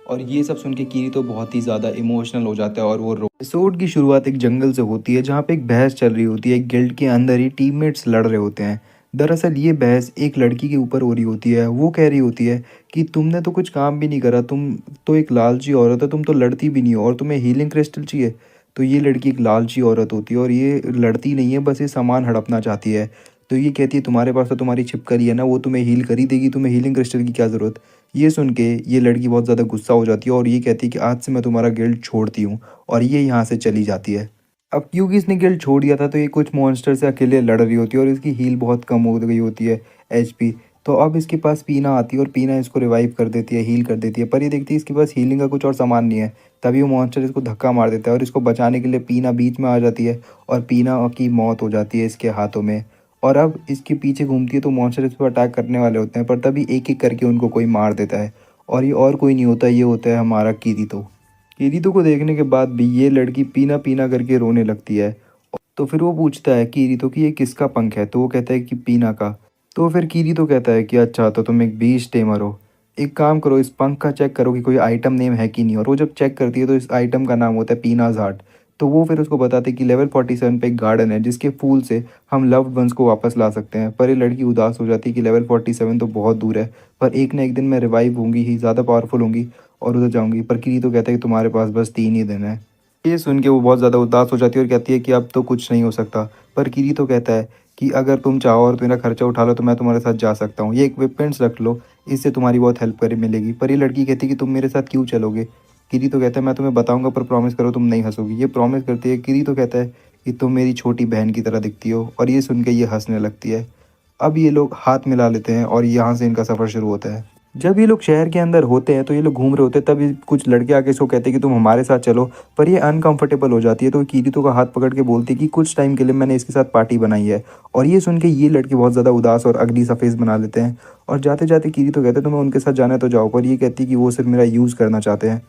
S1: और ये सब सुन के कीरी तो बहुत ही ज़्यादा इमोशनल हो जाता है और वो एपिसोड की शुरुआत एक जंगल से होती है जहाँ पे एक बहस चल रही होती है। एक गिल्ड के अंदर ही टीममेट्स लड़ रहे होते हैं। दरअसल ये बहस एक लड़की के ऊपर हो रही होती है। वो कह रही होती है कि तुमने तो कुछ काम भी नहीं करा, तुम तो एक लालची औरत है, तुम तो लड़ती भी नहीं हो, और तुम्हें हीलिंग क्रिस्टल चाहिए। तो ये लड़की एक लालची औरत होती है और ये लड़ती नहीं है, बस ये सामान हड़पना चाहती है। तो ये कहती है तुम्हारे पास तो तुम्हारी छिपकली है ना, वो तुम्हें हील कर ही देगी, तुम्हें हीलिंग क्रिस्टल की क्या ज़रूरत। ये सुन के ये लड़की बहुत ज़्यादा गुस्सा हो जाती है और ये कहती है कि आज से मैं तुम्हारा गिल्ड छोड़ती हूँ, और ये यहाँ से चली जाती है। अब क्योंकि इसने गिल्ड छोड़ दिया था तो ये कुछ मॉन्स्टर से अकेले लड़ रही होती है और इसकी हील बहुत कम हो गई होती है, एचपी। तो अब इसके पास पीना आती है और पीना इसको रिवाइव कर देती है, हील कर देती है। पर ये देखती है इसके पास हीलिंग का कुछ और सामान नहीं है। तभी वो मॉन्स्टर इसको धक्का मार देता है और इसको बचाने के लिए पीना बीच में आ जाती है और पीना की मौत हो जाती है इसके हाथों में। और अब इसके पीछे घूमती है तो मॉन्स्टर इस पर अटैक करने वाले होते हैं, पर तभी एक एक करके उनको कोई मार देता है। और ये और कोई नहीं होता, ये होता है हमारा किरीतो। किरीतो को देखने के बाद भी ये लड़की पीना पीना करके रोने लगती है। तो फिर वो पूछता है किरीतो कि ये किसका पंख है। तो वो कहता है कि पीना का। तो फिर किरीतो कहता है कि अच्छा, तो तुम एक बीस्ट टेमर हो, एक काम करो, इस पंख का चेक करो कि कोई आइटम नेम है कि नहीं। और वो जब चेक करती है तो इस आइटम का नाम होता है पीनाज हार्ट। तो वो फिर उसको बताते हैं कि लेवल 47 पे एक गार्डन है जिसके फूल से हम लव्ड वंस को वापस ला सकते हैं। पर ये लड़की उदास हो जाती है कि लेवल 47 तो बहुत दूर है, पर एक ना एक दिन मैं रिवाइव होंगी ही, ज़्यादा पावरफुल होंगी और उधर जाऊंगी। पर किरीतो कहता है कि तुम्हारे पास बस 3 ही दिन है। ये सुन के वो बहुत ज़्यादा उदास हो जाती है और कहती है कि अब तो कुछ नहीं हो सकता। पर किरीतो कहता है कि अगर तुम चाहो और मेरा खर्चा उठा लो तो मैं तुम्हारे साथ जा सकता हूँ, ये इक्विपमेंट्स रख लो, इससे तुम्हारी बहुत हेल्प कर मिलेगी। पर ये लड़की कहती है कि तुम मेरे साथ क्यों चलोगे। किरीतो कहता है मैं तुम्हें बताऊंगा, पर प्रॉमिस करो तुम नहीं हंसोगी। ये प्रॉमिस करती है। किरीतो कहता है कि तुम मेरी छोटी बहन की तरह दिखती हो। और ये सुन के ये हंसने लगती है। अब ये लोग हाथ मिला लेते हैं और यहाँ से इनका सफ़र शुरू होता है। जब ये लोग शहर के अंदर होते हैं तो ये लोग घूम रहे होते हैं, तभी कुछ लड़के आके इसको कहते हैं कि तुम हमारे साथ चलो। पर ये अनकंफर्टेबल हो जाती है तो किरीतो का हाथ पकड़ के बोलती है कि कुछ टाइम के लिए मैंने इसके साथ पार्टी बनाई है। और ये सुन के ये लड़के बहुत ज़्यादा उदास और अगली सा फेस बना लेते हैं। और जाते जाते किरीतो कहते हैं तुम्हें उनके साथ जाना है तो जाओ। पर ये कहती है कि वो सिर्फ मेरा यूज़ करना चाहते हैं।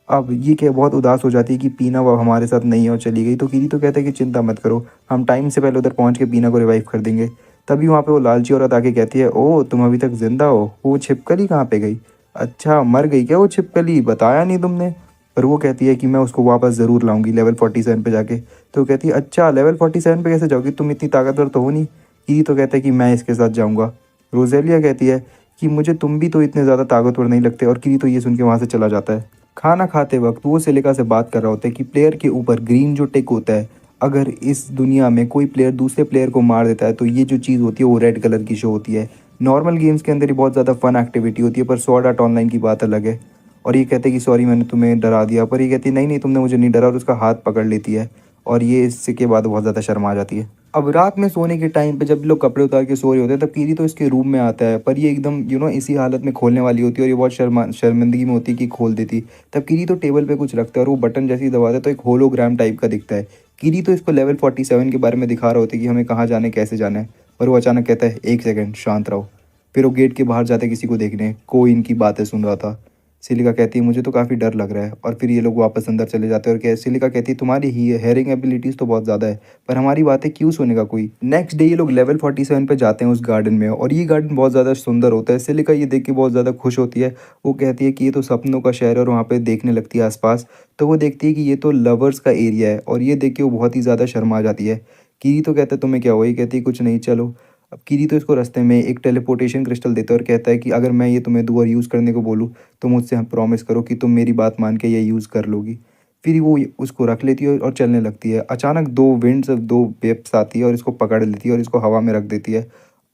S1: अब ये क्या बहुत उदास हो जाती है कि पीना वो हमारे साथ नहीं है और चली गई। तो किरीतो कहता है कि चिंता मत करो, हम टाइम से पहले उधर पहुँच के पीना को रिवाइव कर देंगे। तभी वहाँ पे वो लालची औरत आके कहती है ओ तुम अभी तक जिंदा हो, वो छिपकली कहाँ पे गई। अच्छा, मर गई क्या वो छिपकली, बताया नहीं तुमने। पर वो कहती है कि मैं उसको वापस ज़रूर लाऊंगी लेवल 47 पे जाके। तो वो कहती है अच्छा, लेवल 47 पे कैसे जाओगी, तुम इतनी ताकतवर तो हो नहीं। की तो कहता है कि मैं इसके साथ जाऊंगा। रोजेलिया कहती है कि मुझे तुम भी तो इतने ज़्यादा ताकतवर नहीं लगते। और की तो ये सुन के वहाँ से चला जाता है। खाना खाते वक्त वो सिलिका से बात कर रहा होता है कि प्लेयर के ऊपर ग्रीन जो टिक होता है, अगर इस दुनिया में कोई प्लेयर दूसरे प्लेयर को मार देता है तो ये जो चीज़ होती है वो रेड कलर की शो होती है। नॉर्मल गेम्स के अंदर ही बहुत ज़्यादा फन एक्टिविटी होती है, पर स्वॉर्ड आर्ट ऑनलाइन की बात अलग है। और ये कहते हैं कि सॉरी मैंने तुम्हें डरा दिया। पर ये कहती है नहीं नहीं तुमने मुझे नहीं डरा, और उसका हाथ पकड़ लेती है। और ये इससे के बाद बहुत ज़्यादा शर्मा जाती है। अब रात में सोने के टाइम पे जब लोग कपड़े उतार के सो रहे होते हैं तब कीरी तो इसके रूम में आता है। पर ये एकदम इसी हालत में खोलने वाली होती है और ये बहुत शर्मिंदगी में होती है कि खोल देती। तब कीरी तो टेबल पे कुछ रखता है और वो बटन जैसे ही दबाता है तो एक होलोग्राम टाइप का दिखता है। कीरी तो इसको लेवल 47 के बारे में दिखा रहा होता है कि हमें कहाँ जाना है, कैसे जाना है। पर वो अचानक कहता है एक सेकंड शांत रहो। फिर वो गेट के बाहर जाते किसी को देखने, कोई इनकी बातें सुन रहा था। सिलिका कहती है मुझे तो काफ़ी डर लग रहा है, और फिर ये लोग वापस अंदर चले जाते हैं और सिलिका कहती है तुम्हारी ही हेयरिंग एबिलिटीज़ तो बहुत ज़्यादा है, पर हमारी बातें क्यों सुनेगा कोई। नेक्स्ट डे ये लोग लेवल 47 पे जाते हैं उस गार्डन में, और ये गार्डन बहुत ज़्यादा सुंदर होता है। सिलिका ये देख के बहुत ज़्यादा खुश होती है। वो कहती है कि ये तो सपनों का शहर है, और वहाँ पे देखने लगती है आसपास, तो वो देखती है कि ये तो लवर्स का एरिया है, और ये देख के वो बहुत ही ज़्यादा शर्मा जाती है। कीरी तो कहता है तुम्हें क्या हुआ, ये कहती है कुछ नहीं चलो। अब कीरी तो इसको रास्ते में एक टेलीपोर्टेशन क्रिस्टल देता है और कहता है कि अगर मैं ये तुम्हें दोबारा यूज़ करने को बोलूँ तो मुझसे प्रॉमिस करो कि तुम मेरी बात मान के ये यूज़ कर लोगी। फिर वो उसको रख लेती है और चलने लगती है। अचानक 2 विंड्स 2 वेव्स आती है और इसको पकड़ लेती है और इसको हवा में रख देती है।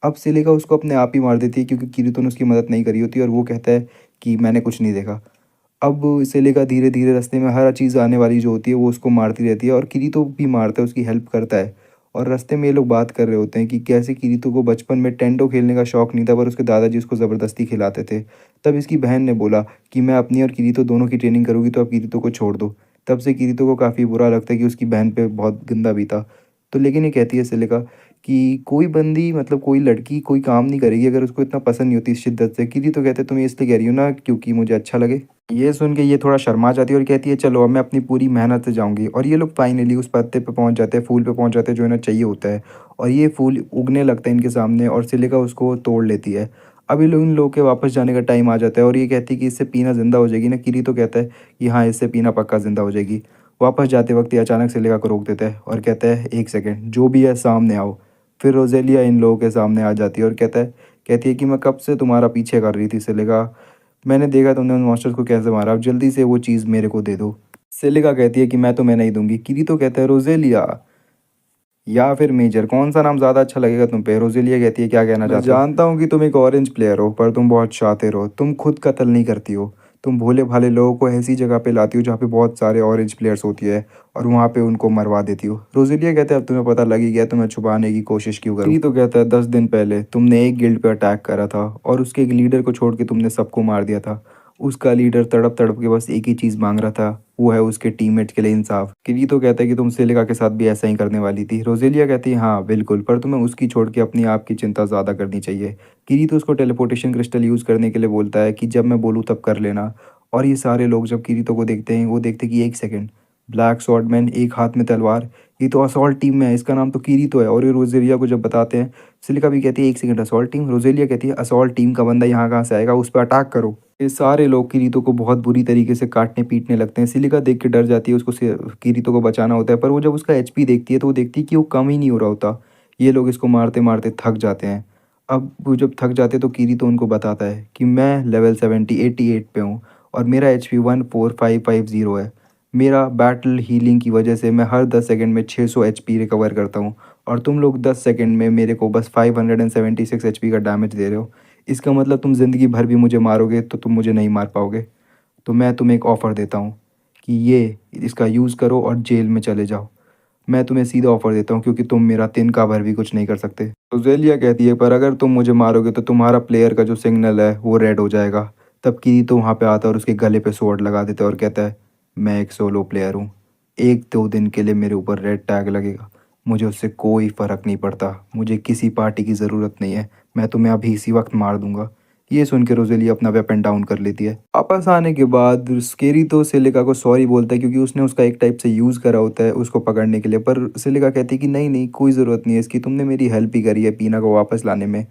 S1: अब सिलिका उसको अपने आप ही मार देती है, क्योंकि किरीतो ने उसकी मदद नहीं करी होती, और वो कहता है कि मैंने कुछ नहीं देखा। अब सिलिका धीरे-धीरे रास्ते में हर चीज़ आने वाली जो होती है वो उसको मारती रहती है, और किरीतो भी मारता है, उसकी हेल्प करता है। और रास्ते में ये लोग बात कर रहे होते हैं कि कैसे किरीतो को बचपन में टेंडो खेलने का शौक नहीं था, पर उसके दादाजी उसको ज़बरदस्ती खिलाते थे। तब इसकी बहन ने बोला कि मैं अपनी और किरीतो दोनों की ट्रेनिंग करूँगी, तो आप किरीतो को छोड़ दो। तब से किरीतो को काफ़ी बुरा लगता है कि उसकी बहन पे बहुत गंदा बीता। तो लेकिन ये कहती है सिलिका कि कोई बंदी, मतलब कोई लड़की कोई काम नहीं करेगी अगर उसको इतना पसंद नहीं होती इस शिद्दत से। किरीतो कहते हैं तुम ये इसलिए कह रही हो ना क्योंकि मुझे अच्छा लगे। ये सुन के ये थोड़ा शर्मा जाती है और कहती है चलो अब मैं अपनी पूरी मेहनत से जाऊँगी, और ये लोग फाइनली उस पत्ते पे पहुँच जाते हैं, फूल पे पहुँच जाते हैं जो इन्हें चाहिए होता है, और ये फूल उगने लगता है इनके सामने, और सिलिका उसको तोड़ लेती है। अब ये लोग इन लोगों के वापस जाने का टाइम आ जाता है, और ये कहती है कि इससे पीना ज़िंदा हो जाएगी ना। किरी तो कहता है कि हाँ, इससे पीना पक्का ज़िंदा हो जाएगी। वापस जाते वक़्त ये अचानक सिलिका को रोक देता है और कहता है 1 सेकंड, जो भी है सामने आओ। फिर रोज़ेलिया इन लोगों के सामने आ जाती है और कहती है कि मैं कब से तुम्हारा पीछे कर रही थी सिलिका। मैंने देखा तुमने उन मॉन्स्टर्स को कैसे मारा, अब जल्दी से वो चीज़ मेरे को दे दो। सिलिका कहती है कि मैं तुम्हें नहीं दूँगी। किरीतो कहता है रोज़ेलिया या फिर मेजर, कौन-सा नाम ज़्यादा अच्छा लगेगा तुम पे? रोज़ेलिया कहती है क्या कहना मैं चाहते हो? जानता हूँ कि तुम एक ऑरेंज प्लेयर हो, पर तुम बहुत शातिर हो। तुम खुद कत्ल नहीं करती हो। तुम भोले-भाले लोगों को ऐसी जगह पे लाती हो जहाँ पे बहुत सारे ऑरेंज प्लेयर्स होती है, और वहाँ पे उनको मरवा देती हो। रोज़ेलिया कहता है अब तुम्हें पता लग ही गया, तो मैं छुपाने की कोशिश क्यों करूँ? किरीतो कहता है 10 दिन पहले तुमने एक गिल्ड पे अटैक करा था, और उसके एक लीडर को छोड़ के तुमने सबको मार दिया था। उसका लीडर तड़प-तड़प के बस एक ही चीज़ माँग रहा था, वो है उसके टीममेट्स के लिए इंसाफ। किरीतो कहता है कि तुम सिलिका के साथ भी ऐसा ही करने वाली थी। रोज़ेलिया कहती है हाँ, बिल्कुल, पर तुम्हें उसकी छोड़ के अपनी आप की चिंता ज़्यादा करनी चाहिए। किरीतो उसको टेलीपोर्टेशन क्रिस्टल यूज़ करने के लिए बोलता है कि जब मैं बोलूँ तब कर लेना। और ये सारे लोग जब किरीतो को देखते हैं, वो देखते हैं कि 1 सेकंड, ब्लैक स्वॉर्डमैन, एक हाथ में तलवार, ये तो असॉल्ट टीम में है, इसका नाम तो किरीतो है। और ये रोज़ेलिया को जब बताते हैं, सिलिका भी कहती है 1 सेकंड, असॉल्ट टीम? रोज़ेलिया कहती है असॉल्ट टीम का बंदा यहाँ कहाँ से आएगा, उस पे अटैक करो। ये सारे लोग किरीतो को बहुत बुरी तरीके से काटने-पीटने लगते हैं। सिलिका देख के डर जाती है, उसको किरीतो को बचाना होता है, पर वो जब उसका एचपी देखती है तो वो देखती है कि वो कम ही नहीं हो रहा होता। ये लोग इसको मारते-मारते थक जाते हैं। अब वो जब थक जाते हैं तो किरीतो उनको बताता है कि मैं लेवल 88 पे हूँ, और मेरा एचपी 14550 है। मेरा बैटल हीलिंग की वजह से मैं हर 10 सेकंड में 600 एचपी रिकवर करता हूँ, और तुम लोग 10 सेकंड में मेरे को बस 576 एचपी का डैमेज दे रहे हो। इसका मतलब तुम ज़िंदगी भर भी मुझे मारोगे तो तुम मुझे नहीं मार पाओगे। तो मैं तुम्हें एक ऑफ़र देता हूँ कि ये इसका यूज़ करो और जेल में चले जाओ। मैं तुम्हें सीधा ऑफ़र देता हूँ, क्योंकि तुम मेरा तिनका भर भी कुछ नहीं कर सकते। तो ज़ेलिया कहती है पर अगर तुम मुझे मारोगे तो तुम्हारा प्लेयर का जो सिग्नल है वो रेड हो जाएगा। तब किरीतो वहाँ पे आता है और उसके गले पे स्वॉर्ड लगा देता है और कहता है मैं एक सोलो प्लेयर हूँ। 1-2 दिन के लिए मेरे ऊपर रेड टैग लगेगा। मुझे उससे कोई फ़र्क नहीं पड़ता। मुझे किसी पार्टी की ज़रूरत नहीं है। मैं तुम्हें अभी इसी वक़्त मार दूँगा। ये सुन के रोज़ेलिया अपना वेपन डाउन कर लेती है। वापस आने के बाद स्केरी तो सिलिका को सॉरी बोलता है, क्योंकि उसने उसका एक टाइप से यूज़ करा होता है उसको पकड़ने के लिए। पर सिलिका कहती है कि नहीं, नहीं, कोई ज़रूरत नहीं है इसकी, तुमने मेरी हेल्प ही करी है पीना को वापस लाने में।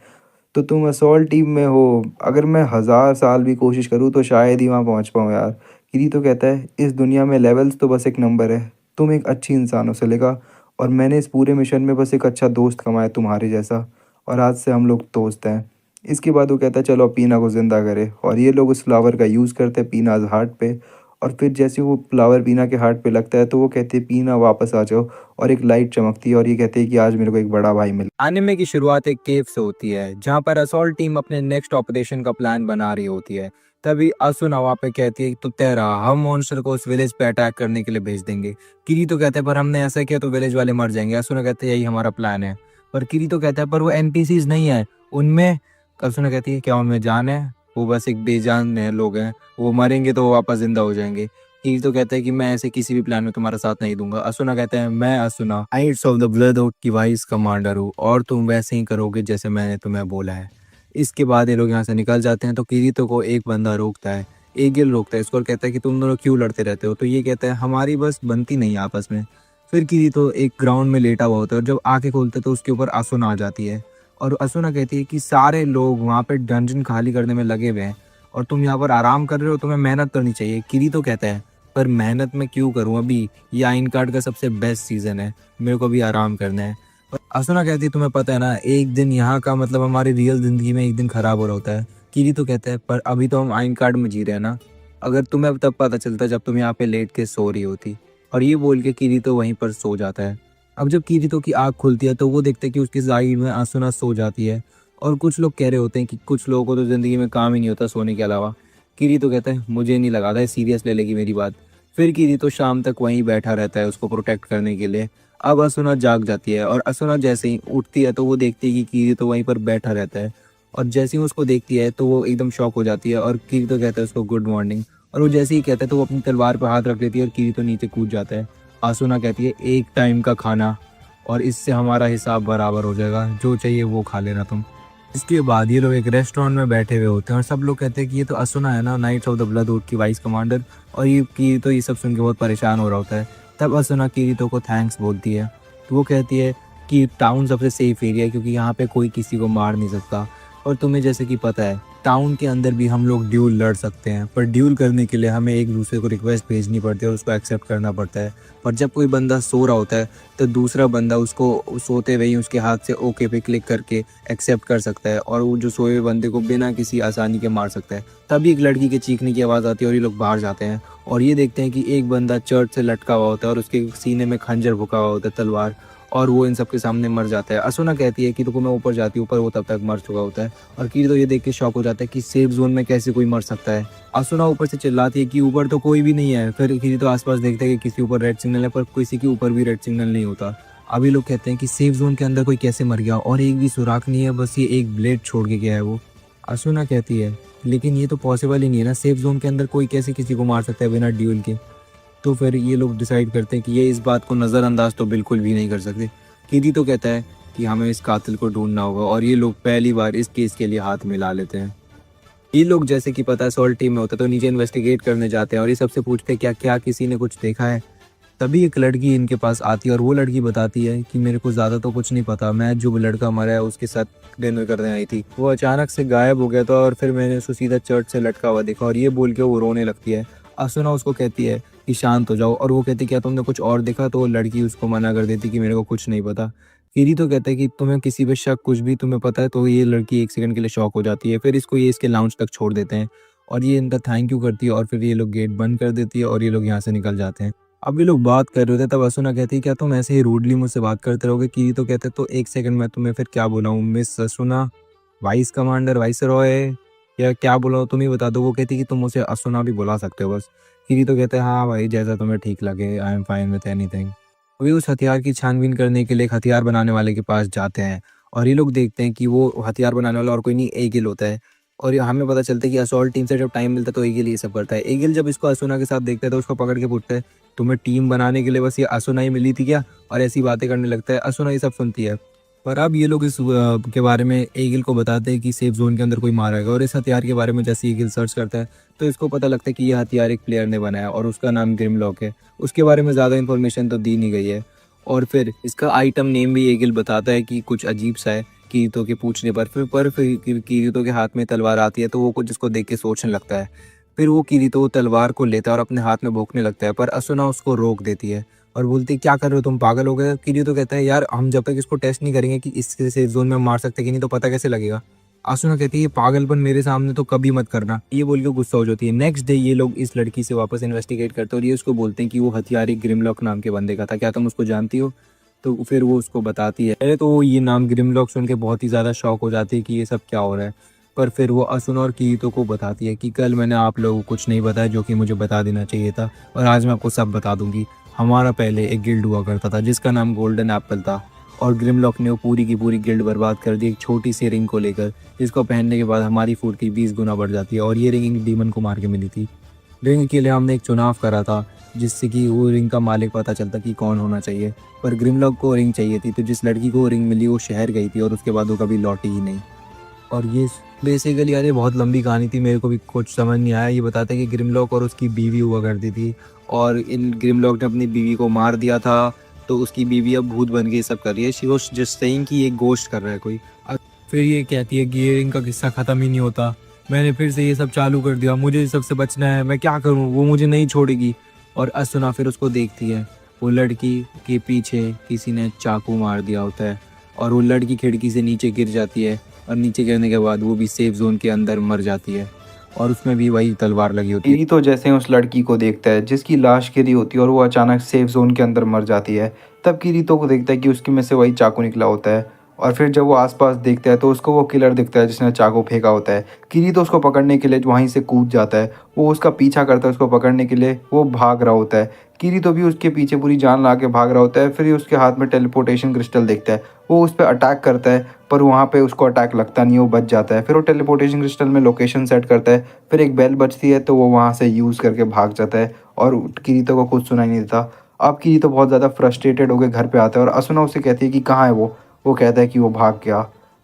S1: तो तुम असॉल्ट टीम में हो, अगर मैं हज़ार साल भी कोशिश करूँ तो शायद ही वहाँ पहुँच पाऊँ यार। किरी तो कहता है इस दुनिया में लेवल्स तो बस एक नंबर है। तुम एक अच्छी इंसान हो सिलिका, और मैंने इस पूरे मिशन में बस एक अच्छा दोस्त कमाया तुम्हारे जैसा, और आज से हम लोग दोस्त हैं। इसके बाद वो कहता है चलो अब पीना को ज़िंदा करें, और ये लोग उस फ्लावर का यूज़ करते हैं पीनाज़ हार्ट पे। और फिर जैसे वो फ्लावर पीना के हार्ट पे लगता है तो वो कहते हैं पीना वापस आ जाओ, और एक लाइट चमकती है और ये कहते हैं कि आज मेरे को एक बड़ा भाई मिला। एनिमे की शुरुआत एक केव से होती है जहाँ पर असॉल्ट टीम अपने नेक्स्ट ऑपरेशन का प्लान बना रही होती है। तभी असुना वहाँ पे कहती है तो तेरा हम मॉन्स्टर को उस विलेज पे अटैक करने के लिए भेज देंगे। किरी तो कहते हैं पर हमने ऐसा किया तो विलेज वाले मर जाएंगे। असुना कहते हैं यही हमारा प्लान है। पर किरी तो कहता है पर वो एनपीसीज नहीं है उनमें। असुना कहती है क्या उनमें जान है? वो बस एक बेजान लोग हैं, वो मरेंगे तो वो वापस जिंदा हो जाएंगे। कील तो कहता है कि मैं ऐसे किसी भी प्लान में तुम्हारा साथ नहीं दूंगा। असुना कहता है मैं असुना नाइट्स ऑफ द ब्लड की वाइस कमांडर हूँ, और तुम वैसे ही करोगे जैसे मैंने तुम्हें बोला है। इसके बाद ये लोग यहाँ से निकल जाते हैं तो किरीतो को एक बंदा रोकता है।
S2: एगिल रोकता है इसको और कहता है कि तुम दोनों क्यों लड़ते रहते हो। तो ये कहता है हमारी बस बनती नहीं है आपस में। फिर किरीतो एक ग्राउंड में लेटा हुआ होता है और जब आंखें खोलते तो उसके ऊपर असुना आ जाती है और असुना कहती है कि सारे लोग वहाँ पे डंजन खाली करने में लगे हुए हैं और तुम यहाँ पर आराम कर रहे हो, तुम्हें मेहनत करनी चाहिए। किरीतो कहता है पर मेहनत मैं क्यों करूँ, अभी ये आइन कार्ड का सबसे बेस्ट सीजन है, मेरे को भी आराम करना है। पर असुना कहती है तुम्हें पता है ना, एक दिन यहाँ का मतलब हमारी रियल जिंदगी में एक दिन खराब हो रहा होता है। किरीतो कहता है पर अभी तो हम आइन कार्ड में जी रहे हैं ना, अगर तुम्हें तब पता चलता जब तुम यहाँ पे लेट के सो रही होती। और ये बोल के किरीतो वहीं पर सो जाता है। अब जब किरीतो की आँख खुलती है तो वो देखते हैं कि उसकी साइड में असुना सो जाती है और कुछ लोग कह रहे होते हैं कि कुछ लोगों को तो ज़िंदगी में काम ही नहीं होता सोने के अलावा। किरीतो कहता है मुझे नहीं लगा था सीरियस ले लेगी मेरी बात। फिर किरीतो शाम तक वहीं बैठा रहता है उसको प्रोटेक्ट करने के लिए। अब असुना जाग जाती है और असुना जैसे ही उठती है तो वो देखती है कि किरीतो वहीं पर बैठा रहता है और जैसे ही उसको देखती है तो वो एकदम शॉक हो जाती है और किरीतो कहता है उसको गुड मॉर्निंग। और वो जैसे ही कहता है तो वो अपनी तलवार पर हाथ रख लेती है और किरीतो नीचे कूद जाता है। आसुना कहती है एक टाइम का खाना और इससे हमारा हिसाब बराबर हो जाएगा, जो चाहिए वो खा लेना तुम। इसके बाद ये लोग एक रेस्टोरेंट में बैठे हुए होते हैं और सब लोग कहते हैं कि ये तो असुना है ना, नाइट्स ऑफ द ब्लडवुड की वाइस कमांडर। और ये किरीतो ये सब सुन के बहुत परेशान हो रहा होता है। तब असुना किरीतो को थैंक्स बोलती है। तो वो कहती है कि टाउन सबसे सेफ एरिया है क्योंकि यहाँ पे कोई किसी को मार नहीं सकता। और तुम्हें जैसे कि पता है टाउन के अंदर भी हम लोग ड्यूल लड़ सकते हैं, पर ड्यूल करने के लिए हमें एक दूसरे को रिक्वेस्ट भेजनी पड़ती है और उसको एक्सेप्ट करना पड़ता है। पर जब कोई बंदा सो रहा होता है तो दूसरा बंदा उसको सोते हुए ही उसके हाथ से ओके पे क्लिक करके एक्सेप्ट कर सकता है और वो जो सोए हुए बंदे को बिना किसी आसानी के मार सकता है। तभी एक लड़की के चीखने की आवाज़ आती है और ये लोग बाहर जाते हैं और ये देखते हैं कि एक बंदा चर्च से लटका हुआ होता है और उसके सीने में खंजर भुका हुआ होता है, तलवार, और वो इन सब के सामने मर जाता है। असुना कहती है कि तो मैं ऊपर जाती हूँ, ऊपर वो तब तक मर चुका होता है। और किरीतो ये देख के शॉक हो जाता है कि सेफ जोन में कैसे कोई मर सकता है। असुना ऊपर से चिल्लाती है कि ऊपर तो कोई भी नहीं है। फिर किरीतो आसपास देखता है कि किसी ऊपर रेड सिग्नल है, पर किसी के ऊपर भी रेड सिग्नल नहीं होता। अभी लोग कहते हैं कि सेफ जोन के अंदर कोई कैसे मर गया और एक भी सुराख नहीं है, बस ये एक ब्लेड छोड़ के गया है वो। असुना कहती है लेकिन ये तो पॉसिबल ही नहीं है ना, सेफ जोन के अंदर कोई कैसे किसी को मार सकता है बिना ड्यूल के। तो फिर ये लोग डिसाइड करते हैं कि ये इस बात को नज़रअंदाज तो बिल्कुल भी नहीं कर सकते। किरीतो कहता है कि हमें इस कातिल को ढूंढना होगा और ये लोग पहली बार इस केस के लिए हाथ मिला लेते हैं। ये लोग जैसे कि पता है सॉल्ट टीम में होता है तो नीचे इन्वेस्टिगेट करने जाते हैं और ये सबसे पूछते हैं क्या क्या किसी ने कुछ देखा है। तभी एक लड़की इनके पास आती है और वो लड़की बताती है कि मेरे को ज़्यादा तो कुछ नहीं पता, मैं जो लड़का मरा है उसके साथ डिनर करने आई थी, वो अचानक से गायब हो गया था और फिर मैंने उसको सीधा चर्च से लटका हुआ देखा। और ये बोल के वो रोने लगती है। असुना उसको कहती है कि शांत हो जाओ और वो कहती क्या तुमने कुछ और देखा, तो वो लड़की उसको मना कर देती कि मेरे को कुछ नहीं पता। किरीतो कहता है कि तुम्हें किसी पे शक कुछ भी तुम्हें पता है, तो ये लड़की एक सेकंड के लिए शॉक हो जाती है। फिर इसको ये इसके लाउंज तक छोड़ देते हैं और ये इनका थैंक यू करती है और फिर ये लोग गेट बंद कर देती है और ये लोग यहाँ से निकल जाते हैं। अब ये लोग बात कर रहे थे तब असुना कहती है क्या तुम ऐसे ही रूडली मुझसे बात करते रहोगे। किरीतो कहते तो एक सेकंड मैं तुम्हें फिर क्या बुलाऊं, मिस असुना, वाइस कमांडर वाइसरॉय, या क्या बुलाऊं तुम ही बता दो। वो कहती कि तुम मुझे असुना भी बुला सकते हो बस। किरीतो कहते हैं हाँ भाई जैसा तुम्हें ठीक लगे, I am fine with anything. वे उस हथियार की छानबीन करने के लिए एक हथियार बनाने वाले के पास जाते हैं और ये लोग देखते हैं कि वो हथियार बनाने वाला और कोई नहीं एगिल होता है। और ये हमें पता चलता है कि असॉल्ट टीम से जब टाइम मिलता है तो एगिल ये सब करता है। एगिल जब इसको असुना के साथ देखता है तो उसको पकड़ के पूछता है तुम्हें टीम बनाने के लिए बस ये असुना ही मिली थी क्या, और ऐसी बातें करने लगता है। असुना ये सब सुनती है। पर अब ये लोग इस के बारे में एगिल को बताते हैं कि सेफ जोन के अंदर कोई मारा गया और इस हथियार के बारे में जैसे एगिल सर्च करता है तो इसको पता लगता है कि यह हथियार एक प्लेयर ने बनाया और उसका नाम ग्रिमलॉक है। उसके बारे में ज़्यादा इन्फॉर्मेशन तो दी नहीं गई है। और फिर इसका आइटम नेम भी एगिल बताता है कि कुछ अजीब सा है किरीतो के पूछने पर। फिर किरीतो के हाथ में तलवार आती है तो वो कुछ इसको देख के सोचने लगता है। फिर वो किरीतो तलवार को लेता है और अपने हाथ में भोंकने लगता है, पर असुना उसको रोक देती है और बोलती है क्या कर रहे हो तुम, पागल हो गए। किरीतो कहता है यार हम जब तक इसको टेस्ट नहीं करेंगे कि इसके सेफ जोन में मार सकते कि नहीं तो पता कैसे लगेगा। असुना कहती है ये पागलपन मेरे सामने तो कभी मत करना। ये बोल के गुस्सा हो जाती है। नेक्स्ट डे ये लोग इस लड़की से वापस इन्वेस्टिगेट करते हैं और ये उसको बोलते हैं कि वो हथियार एक ग्रिमलॉक नाम के बंदे का था, क्या तुम उसको जानती हो। तो फिर वो उसको बताती है। पहले तो वो ये नाम ग्रिमलॉक सुन के बहुत ही ज़्यादा शॉक हो जाती है कि ये सब क्या हो रहा है। पर फिर वो असुना और किरीतो को बताती है कि कल मैंने आप लोगों को कुछ नहीं बताया जो कि मुझे बता देना चाहिए था, और आज मैं आपको सब बता दूंगी। हमारा पहले एक गिल्ड हुआ करता था जिसका नाम गोल्डन एप्पल था और ग्रिमलॉक ने वो पूरी की पूरी गिल्ड बर्बाद कर दी एक छोटी सी रिंग को लेकर, जिसको पहनने के बाद हमारी फूड की 20 गुना बढ़ जाती है। और ये रिंग एक डीमन को मार के मिली थी। रिंग के लिए हमने एक चुनाव करा था जिससे कि वो रिंग का मालिक पता चलता कि कौन होना चाहिए, पर ग्रिमलॉक को रिंग चाहिए थी। तो जिस लड़की को रिंग मिली वो शहर गई थी और उसके बाद वो कभी लौटी ही नहीं। और ये बेसिकली यार ये बहुत लंबी कहानी थी, मेरे को भी कुछ समझ नहीं आया। ये बताते हैं कि ग्रिमलॉक और उसकी बीवी हुआ करती थी और इन ग्रिमलॉक ने अपनी बीवी को मार दिया था, तो उसकी बीवी अब भूत बन के ये सब कर रही है। शी वाज जस्ट सेइंग कि ये गोश्त कर रहा है कोई। अब फिर ये कहती है कि ये इनका किस्सा ख़त्म ही नहीं होता। मैंने फिर से ये सब चालू कर दिया, मुझे इस सब से बचना है, मैं क्या करूँ, वो मुझे नहीं छोड़ेगी। और असुना फिर उसको देखती है, वो लड़की के पीछे किसी ने चाकू मार दिया होता है और वो लड़की खिड़की से नीचे गिर जाती है और नीचे गिरने के बाद वो भी सेफ जोन के अंदर मर जाती है और उसमें भी वही तलवार लगी होती है।
S1: किरी तो जैसे ही उस लड़की को देखता है जिसकी लाश गिरी होती है और वो अचानक सेफ जोन के अंदर मर जाती है, तब किरीतो को देखता है कि उसकी में से वही चाकू निकला होता है। और फिर जब वो आसपास देखता है तो उसको वो किलर दिखता है जिसने चाकू फेंका होता है। किरीतो उसको पकड़ने के लिए वहीं से कूद जाता है, वो उसका पीछा करता है उसको पकड़ने के लिए, वो भाग रहा होता है। किरीतो भी उसके पीछे पूरी जान लगा के भाग रहा होता है। फिर उसके हाथ में टेलीपोर्टेशन क्रिस्टल देखता है, वो उस पर अटैक करता है पर वहाँ पे उसको अटैक लगता नहीं है, वो बच जाता है। फिर वो टेलीपोर्टेशन क्रिस्टल में लोकेशन सेट करता है, फिर एक बेल बजती है तो वो वहाँ से यूज़ करके भाग जाता है और किरीतो को कुछ सुनाई नहीं देता। अब किरीतो बहुत ज़्यादा फ्रस्ट्रेटेड होकर घर पे आता है और असुना उससे कहती है कि कहाँ है वो कहता है कि वो भाग गया।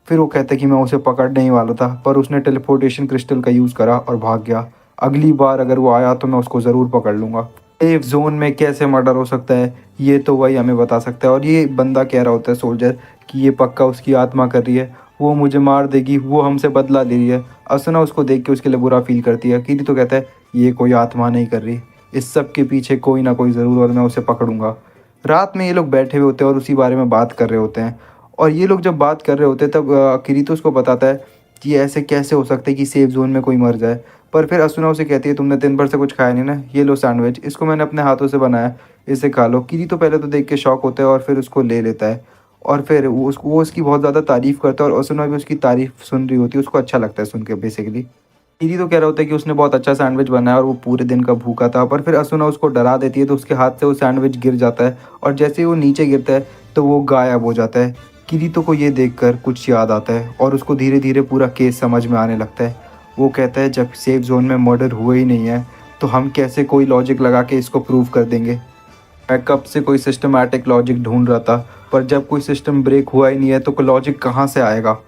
S1: फिर वो कहता है कि मैं उसे पकड़ने ही वाला था पर उसने टेलीपोर्टेशन क्रिस्टल का यूज़ करा और भाग गया। अगली बार अगर वो आया तो मैं उसको ज़रूर पकड़ लूँगा। सेफ जोन में कैसे मर्डर हो सकता है ये तो वही हमें बता सकता है। और ये बंदा कह रहा होता है सोल्जर कि ये पक्का उसकी आत्मा कर रही है, वो मुझे मार देगी, वो हमसे बदला ले रही है। असना उसको देख के उसके लिए बुरा फील करती है। किरी तो कहता है ये कोई आत्मा नहीं कर रही, इस सब के पीछे कोई ना कोई ज़रूर और मैं उसे पकड़ूंगा। रात में ये लोग बैठे हुए होते हैं और उसी बारे में बात कर रहे होते हैं। और ये लोग जब बात कर रहे होते हैं तब किरीतो उसको बताता है कि ऐसे कैसे हो सकता है कि सेफ जोन में कोई मर जाए। पर फिर असुना उसे कहती है तुमने दिन भर से कुछ खाया नहीं ना, ये लो सैंडविच, इसको मैंने अपने हाथों से बनाया, इसे खा लो। किरी तो पहले तो देख के शौक होता है और फिर उसको ले लेता है और फिर वो उसकी बहुत ज़्यादा तारीफ़ करता है और असुना भी उसकी तारीफ़ सुन रही होती है, उसको अच्छा लगता है सुन के बेसिकली। किरी तो कह रहा होता है कि उसने बहुत अच्छा सैंडविच बनाया और वो पूरे दिन का भूखा था। पर फिर असुना उसको डरा देती है तो उसके हाथ से वो सैंडविच गिर जाता है और जैसे ही वो नीचे गिरता है तो वो गायब हो जाता है। किरीतो को ये देखकर कुछ याद आता है और उसको धीरे धीरे पूरा केस समझ में आने लगता है। वो कहता है जब सेफ जोन में मर्डर हुआ ही नहीं है तो हम कैसे कोई लॉजिक लगा के इसको प्रूव कर देंगे। मैं कब से कोई सिस्टमैटिक लॉजिक ढूंढ रहा था पर जब कोई सिस्टम ब्रेक हुआ ही नहीं है तो लॉजिक कहाँ से आएगा।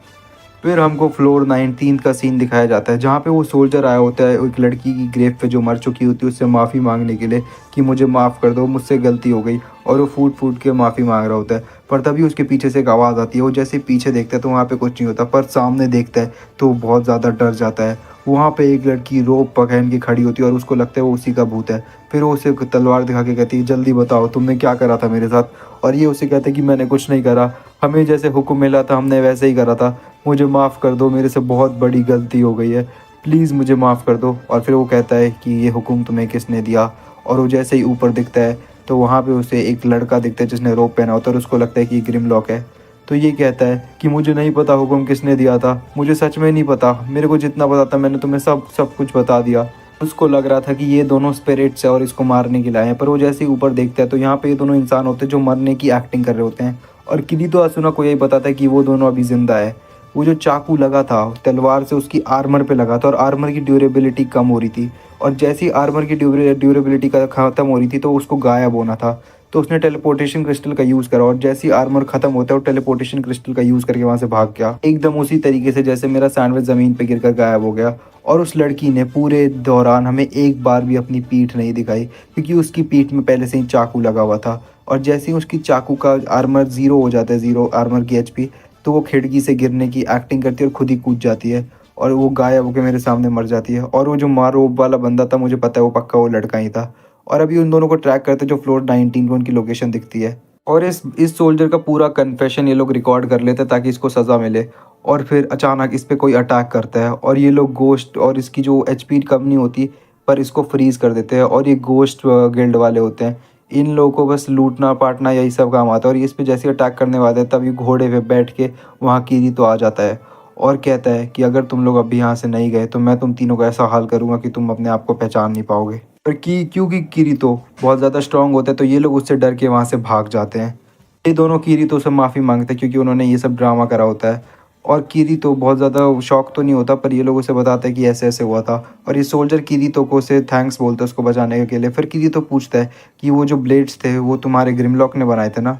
S1: फिर हमको फ्लोर 19 का सीन दिखाया जाता है जहाँ पे वो सोल्जर आया होता है एक लड़की की ग्रेव पे जो मर चुकी होती है उससे माफ़ी मांगने के लिए कि मुझे माफ़ कर दो, मुझसे गलती हो गई। और वो फूट फूट के माफ़ी मांग रहा होता है पर तभी उसके पीछे से एक आवाज़ आती है। वो जैसे पीछे देखता है तो वहाँ पे कुछ नहीं होता पर सामने देखता है तो वो बहुत ज़्यादा डर जाता है। वहाँ पे एक लड़की रोप पहन के खड़ी होती है और उसको लगता है वो उसी का भूत है। फिर वो उसे तलवार दिखा के कहती है जल्दी बताओ तुमने क्या करा था मेरे साथ। और ये उसे कहता है कि मैंने कुछ नहीं करा, हमें जैसे हुक्म मिला था हमने वैसे ही करा था, मुझे माफ़ कर दो, मेरे से बहुत बड़ी गलती हो गई है, प्लीज़ मुझे माफ़ कर दो। और फिर वो कहता है कि ये हुक्म तुम्हें किसने दिया। और वो जैसे ही ऊपर दिखता है तो वहाँ पे उसे एक लड़का दिखता है जिसने रोप पहना होता है और उसको लगता है कि ग्रिमलॉक है। तो ये कहता है कि मुझे नहीं पता हुक्म किसने दिया था, मुझे सच में नहीं पता, मेरे को जितना पता था मैंने तुम्हें सब कुछ बता दिया। उसको लग रहा था कि ये दोनों स्पिरिट्स है और इसको मारने के लिए आए हैं। पर वो जैसे ही ऊपर देखता है तो यहाँ पे ये दोनों इंसान होते हैं जो मरने की एक्टिंग कर रहे होते हैं। और किरीतो असुना को यही बताता है कि वो दोनों अभी ज़िंदा है। वो जो चाकू लगा था तलवार से उसकी आर्मर पे लगा था और आर्मर की ड्यूरेबिलिटी कम हो रही थी। और जैसे ही आर्मर की ड्यूरेबिलिटी का ख़त्म हो रही थी तो उसको गायब होना था। तो उसने टेलीपोर्टेशन क्रिस्टल का यूज़ करा और जैसे ही आर्मर ख़त्म होता है वो टेलीपोर्टेशन क्रिस्टल का यूज़ करके वहाँ से भाग गया, एकदम उसी तरीके से जैसे मेरा सैंडविच ज़मीन पे गिरकर गायब हो गया। और उस लड़की ने पूरे दौरान हमें एक बार भी अपनी पीठ नहीं दिखाई क्योंकि उसकी पीठ में पहले से ही चाकू लगा हुआ था। और जैसे ही उसकी चाकू का आर्मर ज़ीरो हो जाता है, ज़ीरो आर्मर की एचपी, तो वो खिड़की से गिरने की एक्टिंग करती है और खुद ही कूद जाती है और वो गायब होकर मेरे सामने मर जाती है। और वो जो मारोब वाला बंदा था मुझे पता है वो पक्का वो लड़का ही था। और अभी उन दोनों को ट्रैक करते जो फ्लोर 19 पे उनकी लोकेशन दिखती है। और इस सोल्जर का पूरा कन्फेशन ये लोग रिकॉर्ड कर लेते हैं ताकि इसको सज़ा मिले। और फिर अचानक इस पे कोई अटैक करता है और ये लोग गोश्त और इसकी जो एचपी कम नहीं होती पर इसको फ्रीज़ कर देते हैं। और ये गोश्त गिल्ड वाले होते हैं, इन लोगों को बस लूटना पाटना यही सब काम आता है। और ये इस पे जैसे अटैक करने वाले हैं तभी घोड़े पे बैठ के वहाँ कीरी तो आ जाता है और कहता है कि अगर तुम लोग अभी यहाँ से नहीं गए तो मैं तुम तीनों का ऐसा हाल करूँगा कि तुम अपने आप को पहचान नहीं पाओगे। पर क्योंकि किरीतो बहुत ज़्यादा स्ट्रांग होता है तो ये लोग उससे डर के वहाँ से भाग जाते हैं। ये दोनों किरीतो से माफ़ी मांगते हैं क्योंकि उन्होंने ये सब ड्रामा करा होता है। और किरीतो बहुत ज़्यादा शौक तो नहीं होता पर ये लोग उसे बताते हैं कि ऐसे ऐसे हुआ था। और ये सोल्जर किरीतो को उसे थैंक्स बोलता है उसको बचाने के लिए। फिर किरीतो पूछता है कि वो जो ब्लेड्स थे वो तुम्हारे ग्रिमलॉक ने बनाए थे ना।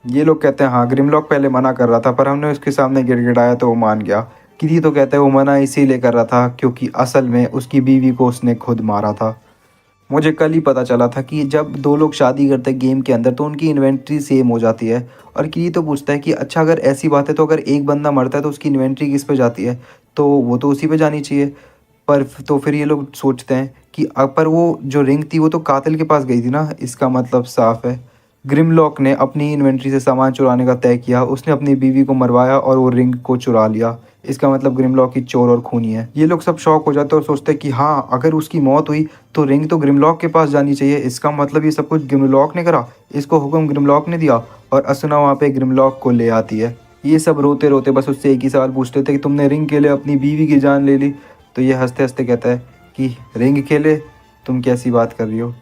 S1: ये लोग कहते हैं हाँ, ग्रिमलॉक पहले मना कर रहा था पर हमने उसके सामने गिड़गिड़ाया तो वो मान गया। किरीतो कहता है वो मना इसीलिए कर रहा था क्योंकि असल में उसकी बीवी को उसने खुद मारा था। मुझे कल ही पता चला था कि जब दो लोग शादी करते हैं गेम के अंदर तो उनकी इन्वेंट्री सेम हो जाती है। और किरीतो पूछता है कि अच्छा अगर ऐसी बात है तो अगर एक बंदा मरता है तो उसकी इन्वेंट्री किस पे जाती है? तो वो तो उसी पे जानी चाहिए। पर तो फिर ये लोग सोचते हैं कि पर वो जो रिंग थी वो तो कातिल के पास गई थी ना, इसका मतलब साफ है ग्रिमलॉक ने अपनी इन्वेंट्री से सामान चुराने का तय किया। उसने अपनी बीवी को मरवाया और वो रिंग को चुरा लिया। इसका मतलब ग्रिमलॉक की चोर और खूनी है। ये लोग सब शॉक हो जाते हैं और सोचते हैं कि हाँ अगर उसकी मौत हुई तो रिंग तो ग्रिमलॉक के पास जानी चाहिए। इसका मतलब ये सब कुछ ग्रिमलॉक ने करा, इसको हुक्म ग्रिमलॉक ने दिया। और असुना वहाँ पे ग्रिमलॉक को ले आती है। ये सब रोते रोते बस उससे एक ही सवाल पूछते थे कि तुमने रिंग के लिए अपनी बीवी की जान ले ली? तो ये हंसते हंसते कहता है कि रिंग के लिए? तुम कैसी बात कर रही हो?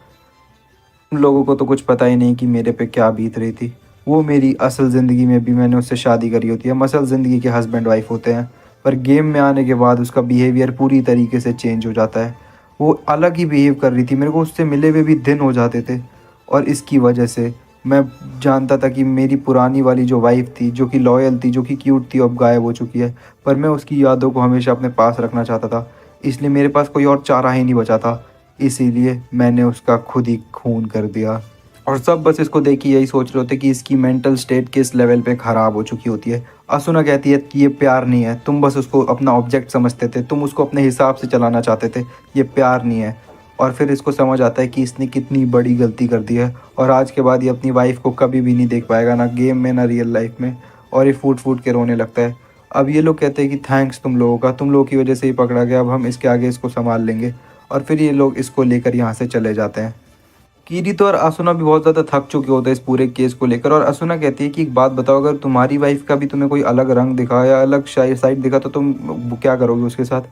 S1: उन लोगों को तो कुछ पता ही नहीं कि मेरे पे क्या बीत रही थी। वो मेरी असल ज़िंदगी में भी मैंने उससे शादी करी होती है, हम असल ज़िंदगी के हस्बैंड वाइफ होते हैं। पर गेम में आने के बाद उसका बिहेवियर पूरी तरीके से चेंज हो जाता है। वो अलग ही बिहेव कर रही थी, मेरे को उससे मिले हुए भी दिन हो जाते थे। और इसकी वजह से मैं जानता था कि मेरी पुरानी वाली जो वाइफ़ थी, जो कि लॉयल थी, जो कि क्यूट थी, अब गायब हो चुकी है। पर मैं उसकी यादों को हमेशा अपने पास रखना चाहता था, इसलिए मेरे पास कोई और चारा ही नहीं बचा था। इसीलिए मैंने उसका खुद ही खून कर दिया। और सब बस इसको देख के यही सोच रहे होते कि इसकी मेंटल स्टेट किस लेवल पे ख़राब हो चुकी होती है। असुना कहती है कि ये प्यार नहीं है, तुम बस उसको अपना ऑब्जेक्ट समझते थे, तुम उसको अपने हिसाब से चलाना चाहते थे, ये प्यार नहीं है। और फिर इसको समझ आता है कि इसने कितनी बड़ी गलती कर दी है और आज के बाद ये अपनी वाइफ को कभी भी नहीं देख पाएगा, ना गेम में ना रियल लाइफ में। और ये फूट फूट के रोने लगता है। अब ये लोग कहते हैं कि थैंक्स तुम लोगों का, तुम लोगों की वजह से ही पकड़ा गया, अब हम इसके आगे इसको संभाल लेंगे। और फिर ये लोग इसको लेकर यहाँ से चले जाते हैं। किरीतो और असुना भी बहुत ज़्यादा थक चुके होते हैं इस पूरे केस को लेकर। और असुना कहती है कि एक बात बताओ, अगर तुम्हारी वाइफ का भी तुम्हें कोई अलग रंग दिखा या अलग साइड दिखा तो तुम क्या करोगे उसके साथ?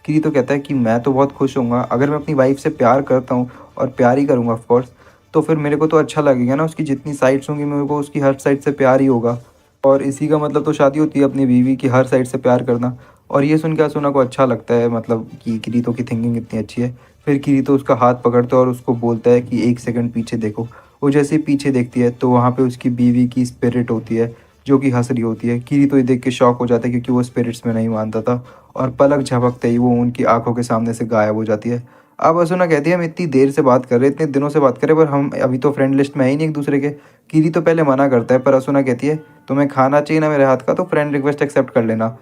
S1: किरीतो कहता है कि मैं तो बहुत खुश होऊंगा, अगर मैं अपनी वाइफ से प्यार करता हूँ और प्यार ही करूँगा ऑफकोर्स, तो फिर मेरे को तो अच्छा लगेगा ना। उसकी जितनी साइड्स होंगी मेरे को उसकी हर साइड से प्यार ही होगा। और इसी का मतलब तो शादी होती है अपनी बीवी की हर साइड से प्यार करना। और ये सुन के असुना को अच्छा लगता है, मतलब कि किरीतो की थिंकिंग इतनी अच्छी है। फिर किरीतो उसका हाथ पकड़ता है और उसको बोलता है कि एक सेकंड पीछे देखो। वो जैसे ही पीछे देखती है तो वहाँ पे उसकी बीवी की स्पिरिट होती है जो कि हंस रही होती है। किरीतो ये देख के शॉक हो जाता है क्योंकि वो स्पिरिट्स में नहीं मानता था। और पलक झपकते ही वो उनकी आंखों के सामने से गायब हो जाती है। अब असुना कहती है हम इतनी देर से बात कर रहे हैं, इतने दिनों से बात कर रहे हैं, पर हम अभी तो फ्रेंड लिस्ट में है ही नहीं एक दूसरे के। किरीतो पहले मना करता है पर असुना कहती है तुम्हें खाना चाहिए ना मेरे हाथ का, तो फ्रेंड रिक्वेस्ट एक्सेप्ट कर लेना।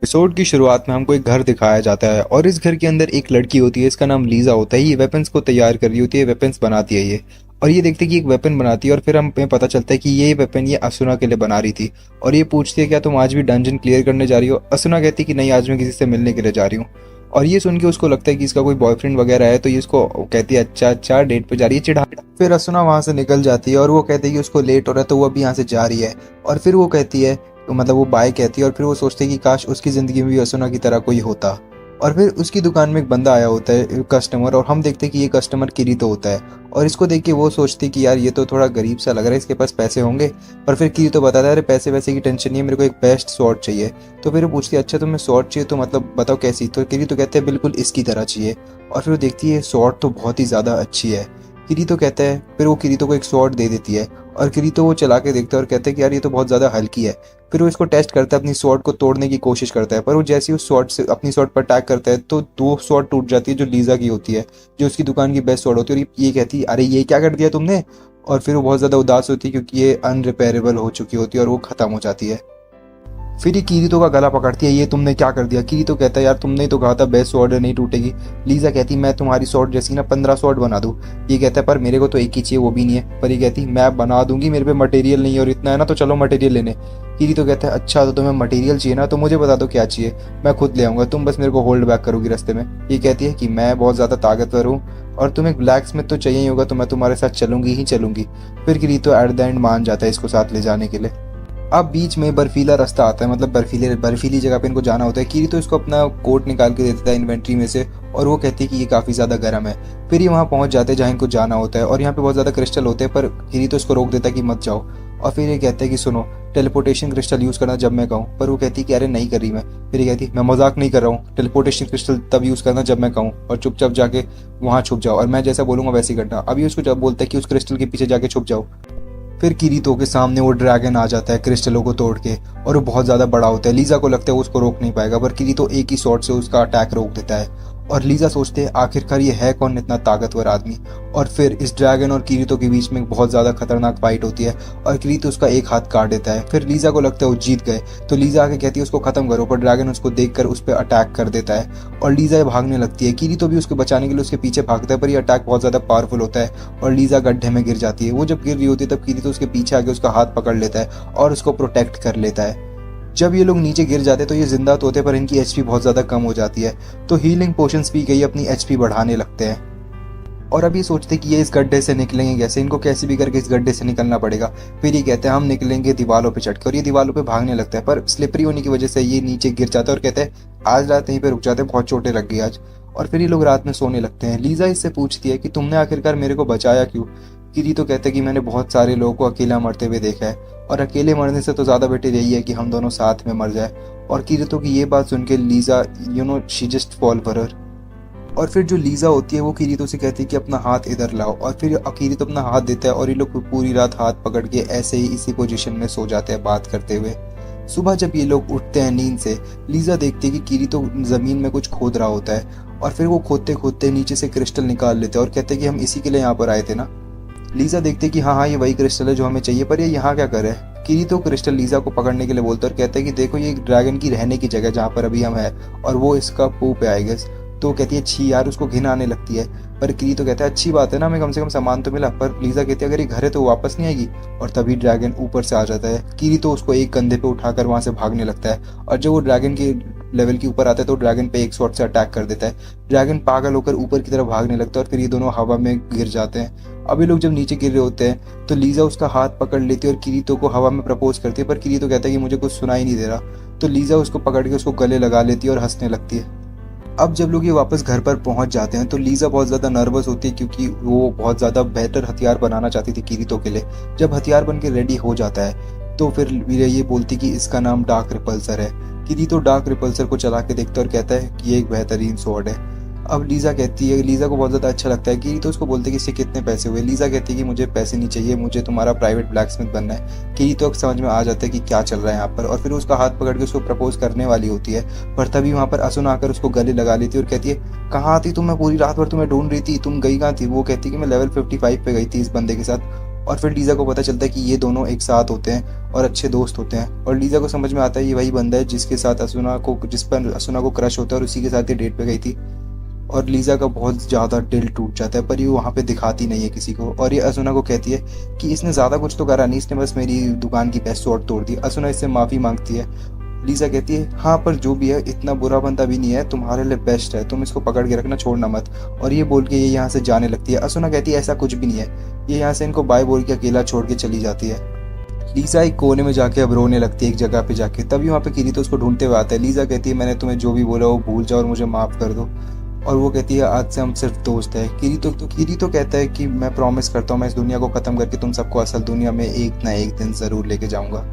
S1: एपिसोड की शुरुआत में हमको एक घर दिखाया जाता है और इस घर के अंदर एक लड़की होती है, इसका नाम लीजा होता है। ये वेपन्स को तैयार कर रही होती है, वेपन्स बनाती है ये। और ये देखते हैं कि एक वेपन बनाती है और फिर हमें पता चलता है कि ये वेपन ये असुना के लिए बना रही थी। और ये पूछती है क्या तुम आज भी डंजन क्लियर करने जा रही हो? असुना कहती है कि नहीं, आज मैं किसी से मिलने के लिए जा रही हूँ। और ये सुन के उसको लगता है कि इसका कोई बॉयफ्रेंड वगैरह है, तो ये उसको कहती है अच्छा अच्छा डेट पे जा रही है, चिढ़ा। फिर असुना वहाँ से निकल जाती है और वो कहती है कि उसको लेट हो रहा है तो वो अभी यहाँ से जा रही है। और फिर वो कहती है मतलब वो बाय कहती है और फिर वो सोचते हैं कि काश उसकी ज़िंदगी में भी असुना की तरह कोई होता। और फिर उसकी दुकान में एक बंदा आया होता है कस्टमर, और हम देखते हैं कि ये कस्टमर किरीतो होता है। और इसको देख के वो सोचती है कि यार ये तो थोड़ा गरीब सा लग रहा है, इसके पास पैसे होंगे। पर फिर किरीतो बताता है अरे पैसे वैसे की टेंशन नहीं है, मेरे को एक बेस्ट स्वॉर्ड चाहिए। तो फिर वो पूछती है अच्छा तुम्हें स्वॉर्ड चाहिए तो मतलब बताओ कैसी? तो किरीतो कहते हैं बिल्कुल इसकी तरह चाहिए। और फिर वो देखती है स्वॉर्ड तो बहुत ही ज़्यादा अच्छी है। किरीतो कहता है, फिर वो किरीतो को एक स्वॉर्ड दे देती है और किरीतो वो चला के देखता है और कहता है कि यार ये तो बहुत ज़्यादा हल्की है। फिर वो इसको टेस्ट करता है, अपनी स्वॉर्ड को तोड़ने की कोशिश करता है, पर वो जैसे ही उस स्वॉर्ड से अपनी स्वॉर्ड पर अटैक करता है तो दो स्वॉर्ड टूट जाती है जो लीजा की होती है, जो उसकी दुकान की बेस्ट स्वॉर्ड होती है। और ये कहती है अरे ये क्या कर दिया तुमने? और फिर वो बहुत ज़्यादा उदास होती है क्योंकि ये अनरिपेयरेबल हो चुकी होती है और वो ख़त्म हो जाती है। फिर ये किरीतो का गला पकड़ती है, ये तुमने क्या कर दिया? किरीतो कहता है यार तुमने ही तो कहा था बेस्ट स्वॉर्ड नहीं टूटेगी। लीजा कहती मैं तुम्हारी स्वॉर्ड जैसी ना 15 स्वॉर्ड बना दूँ। ये कहता है पर मेरे को तो एक ही चाहिए, वो भी नहीं है। पर ये कहती मैं बना दूंगी, मेरे पे मटेरियल नहीं है और इतना है ना, तो चलो मटेरियल लेने। किरीतो कहता है अच्छा तो तुम्हें मटेरियल चाहिए ना, तो मुझे बता दो क्या चाहिए, मैं खुद ले आऊँगा, तुम बस मेरे को होल्ड बैक करोगी रास्ते में। ये कहती है कि मैं बहुत ज़्यादा ताकतवर हूँ और तुम्हें ब्लैक स्मिथ तो चाहिए ही होगा, तो मैं तुम्हारे साथ चलूंगी ही चलूंगी। फिर किरीतो एट द एंड मान जाता है इसको साथ ले जाने के लिए। अब बीच में बर्फीला रास्ता आता है, मतलब बर्फीली जगह पे इनको जाना होता है। किरीतो इसको अपना कोट निकाल के दे देता है इन्वेंट्री में से और वो कहती है कि ये काफ़ी ज़्यादा गर्म है। फिर ये वहाँ पहुँच जाते हैं जहाँ इनको जाना होता है और यहाँ पे बहुत ज़्यादा क्रिस्टल होते हैं, पर किरीतो इसको रोक देता है कि मत जाओ। और फिर ये कहते हैं कि सुनो टेलीपोर्टेशन क्रिस्टल यूज़ करना जब मैं कहूँ, पर वो कहती है कि अरे नहीं कर रही मैं। फिर ये कहती है मैं मजाक नहीं कर रहा हूँ, टेलीपोर्टेशन क्रिस्टल तब यूज़ करना जब मैं कहूँ और चुपचाप जाके वहाँ छुप जाओ और मैं जैसा बोलूँगा वैसे ही करना। अभी उसको जब बोलता है कि उस क्रिस्टल के पीछे जाके छुप जाओ। फिर किरीतो के सामने वो ड्रैगन आ जाता है क्रिस्टलों को तोड़ के, और वो बहुत ज़्यादा बड़ा होता है। लीजा को लगता है वो उसको रोक नहीं पाएगा, पर किरीतो एक ही शॉट से उसका अटैक रोक देता है। और लीजा सोचते हैं आखिरकार ये है कौन इतना ताकतवर आदमी। और फिर इस ड्रैगन और किरीतो के बीच में एक बहुत ज़्यादा खतरनाक फाइट होती है और किरीतो उसका एक हाथ काट देता है। फिर लीजा को लगता है वो जीत गए, तो लीजा आके कहती है उसको खत्म करो, पर ड्रैगन उसको देखकर उस पर अटैक कर देता है और लीजा भागने लगती है। किरीतो भी उसको बचाने के लिए उसके पीछे भागता है, पर ये अटैक बहुत ज़्यादा पावरफुल होता है और लीजा गड्ढे में गिर जाती है। वो जब गिर रही होती है तब किरीतो उसके पीछे आके उसका हाथ पकड़ लेता है और उसको प्रोटेक्ट कर लेता है। जब ये लोग नीचे गिर जाते हैं तो ये जिंदा तो होते हैं, पर इनकी एचपी बहुत ज़्यादा कम हो जाती है, तो हीलिंग पोशंस पी के ये अपनी एचपी बढ़ाने लगते हैं। और अब ये सोचते हैं कि ये इस गड्ढे से निकलेंगे कैसे, इनको कैसे भी करके इस गड्ढे से निकलना पड़ेगा। फिर ये कहते हैं हम निकलेंगे दीवारों पे चढ़ के, और ये दीवारों पे भागने लगता है, पर स्लिपरी होने की वजह से ये नीचे गिर जाता है और कहते हैं आज रात यहीं पे रुक जाते हैं, बहुत चोटें लग गई आज। और फिर ये लोग रात में सोने लगते हैं। लीजा इससे पूछती है कि तुमने आखिरकार मेरे को बचाया क्यों। किरी तो कहते हैं कि मैंने बहुत सारे लोगों को अकेला मरते हुए देखा है, और अकेले मरने से तो ज़्यादा बेटर यही है कि हम दोनों साथ में मर जाए। और किरीतो की ये बात सुन के Lisa she just fall for her. और फिर जो लीजा होती है वो किरीतो से कहती है कि अपना हाथ इधर लाओ, और फिर किरीतो अपना हाथ देता है और ये लोग पूरी रात हाथ पकड़ के ऐसे ही इसी पोजीशन में सो जाते हैं बात करते हुए। सुबह जब ये लोग उठते हैं नींद से, लीजा देखती है कि किरीतो जमीन में कुछ खोद रहा होता है, और फिर वो खोदते खोदते नीचे से क्रिस्टल निकाल लेते हैं और कहते हैं कि हम इसी के लिए यहाँ पर आए थे ना। लीजा देखते हैं कि हाँ हाँ ये वही क्रिस्टल है जो हमें चाहिए, पर ये यहाँ क्या कर रहा है। किरीतो क्रिस्टल लीजा को पकड़ने के लिए बोलते हैं और कहते हैं कि देखो ये ड्रैगन की रहने की जगह जहाँ पर अभी हम है, और वो इसका पूप है आई गेस। तो कहती है छी यार, उसको घिन आने लगती है। पर किरीतो कहता है अच्छी बात है ना, हमें कम से कम सामान तो मिला। पर लीजा कहती है अगर ये घर है तो वो वापस नहीं आएगी। और तभी ड्रैगन ऊपर से आ जाता है। किरीतो उसको एक कंधे पे उठाकर वहां से भागने लगता है, और जब वो ड्रैगन के लेवल के ऊपर आता है तो ड्रैगन पे एक शॉट से अटैक कर देता है। ड्रैगन पागल होकर ऊपर की तरफ भागने लगता है और फिर ये दोनों हवा में गिर जाते हैं। अभी लोग जब नीचे गिर रहे होते हैं तो लीजा उसका हाथ पकड़ लेती है और किरीतो को हवा में प्रपोज करती है, पर किरीतो कहता है कि मुझे कुछ सुनाई नहीं दे रहा। तो लीजा उसको पकड़ के उसको गले लगा लेती है और हंसने लगती है। अब जब लोग ये वापस घर पर पहुंच जाते हैं तो लीजा बहुत ज़्यादा नर्वस होती है, क्योंकि वो बहुत ज़्यादा बेहतर हथियार बनाना चाहती थी किरीतो के लिए। जब हथियार बन के रेडी हो जाता है तो फिर ये बोलती कि इसका नाम डार्क रिपल्सर है। किरीतो डार्क रिपल्सर को चला के देखता है और कहता है कि ये एक बेहतरीन स्वॉर्ड है। अब लीजा कहती है, लीजा को बहुत ज़्यादा अच्छा लगता है। किरीतो उसको बोलते हैं कि इससे कितने पैसे हुए। लीजा कहती है कि मुझे पैसे नहीं चाहिए, मुझे तुम्हारा प्राइवेट ब्लैकस्मिथ बनना है। किरीतो समझ में आ जाता है कि क्या चल रहा है यहाँ पर, और फिर उसका हाथ पकड़ के उसको प्रपोज करने वाली होती है। पर तभी वहाँ पर असुना आकर उसको गले लगा लेती है और कहती है कहाँ थी तुम, मैं पूरी रात भर तुम्हें ढूंढ रही थी, तुम गई कहाँ थी। वो कहती है कि मैं लेवल 55 पे गई थी इस बंदे के साथ। और फिर लीजा को पता चलता है कि ये दोनों एक साथ होते हैं और अच्छे दोस्त होते हैं। और लीजा को समझ में आता है ये वही बंदा है जिसके साथ जिस पर असुना को क्रश होता है, और उसी के साथ ये डेट पे गई थी। और लीजा का बहुत ज़्यादा दिल टूट जाता है, पर ये वहाँ पे दिखाती नहीं है किसी को। और ये असुना को कहती है कि इसने ज़्यादा कुछ तो करा नहीं, इसने बस मेरी दुकान की बेस्ट स्वॉर्ड तोड़ दी। असुना इससे माफ़ी मांगती है। लीजा कहती है हाँ पर जो भी है इतना बुरा बंदा भी नहीं है, तुम्हारे लिए बेस्ट है, तुम इसको पकड़ के रखना, छोड़ना मत। और ये बोल के ये यहाँ से जाने लगती है। असुना कहती है ऐसा कुछ भी नहीं है। ये यहाँ से इनको बाय बोल के अकेला छोड़ के चली जाती है। लीजा एक कोने में जाके अब रोने लगती है एक जगह पे जाके। तभी वहाँ पे किरीतो उसको ढूंढते हुए आता है। लीजा कहती है मैंने तुम्हें जो भी बोला वो भूल जाओ और मुझे माफ़ कर दो। और वो कहती है आज से हम सिर्फ दोस्त हैं। किरीतो कहता है कि मैं प्रॉमिस करता हूँ मैं इस दुनिया को ख़त्म करके तुम सबको असल दुनिया में एक ना एक दिन ज़रूर लेके जाऊँगा।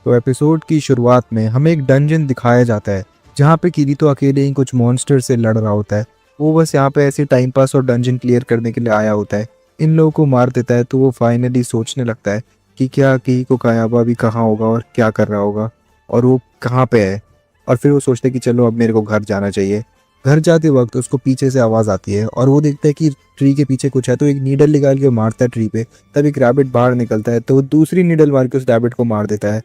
S2: तो एपिसोड की शुरुआत में हमें एक डंजन दिखाया जाता है जहाँ पे किरीतो अकेले ही कुछ मॉन्स्टर से लड़ रहा होता है। वो बस यहाँ पे ऐसे टाइम पास और डंजन क्लियर करने के लिए आया होता है। इन लोगों को मार देता है तो वो फाइनली सोचने लगता है कि क्या किहीको कायाबा अभी कहाँ होगा और क्या कर रहा होगा और वो कहाँ पे है। और फिर वो सोचते कि चलो अब मेरे को घर जाना चाहिए। घर जाते वक्त उसको पीछे से आवाज़ आती है और वो देखता है कि ट्री के पीछे कुछ है, तो एक नीडल निकाल के मारता है ट्री पे। तब एक रैबिट बाहर निकलता है तो वो दूसरी नीडल मार के उस रैबिट को मार देता है।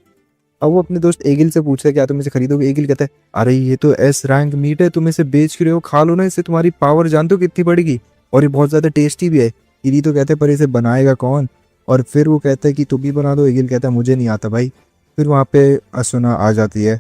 S2: अब वो अपने दोस्त एगिल से पूछता है क्या तुम इसे खरीदोगे। एगिल कहता है अरे ये तो एस रैंक मीट है, तुम इसे बेच रहे हो, खा लो ना, इससे तुम्हारी पावर जानते हो कितनी बढ़ेगी, और ये बहुत ज़्यादा टेस्टी भी है। किरी तो कहते हैं पर इसे बनाएगा कौन। और फिर वो कहता है कि तुम ही बना दो। एगिल कहता है मुझे नहीं आता भाई। फिर वहाँ पे असुना आ जाती है।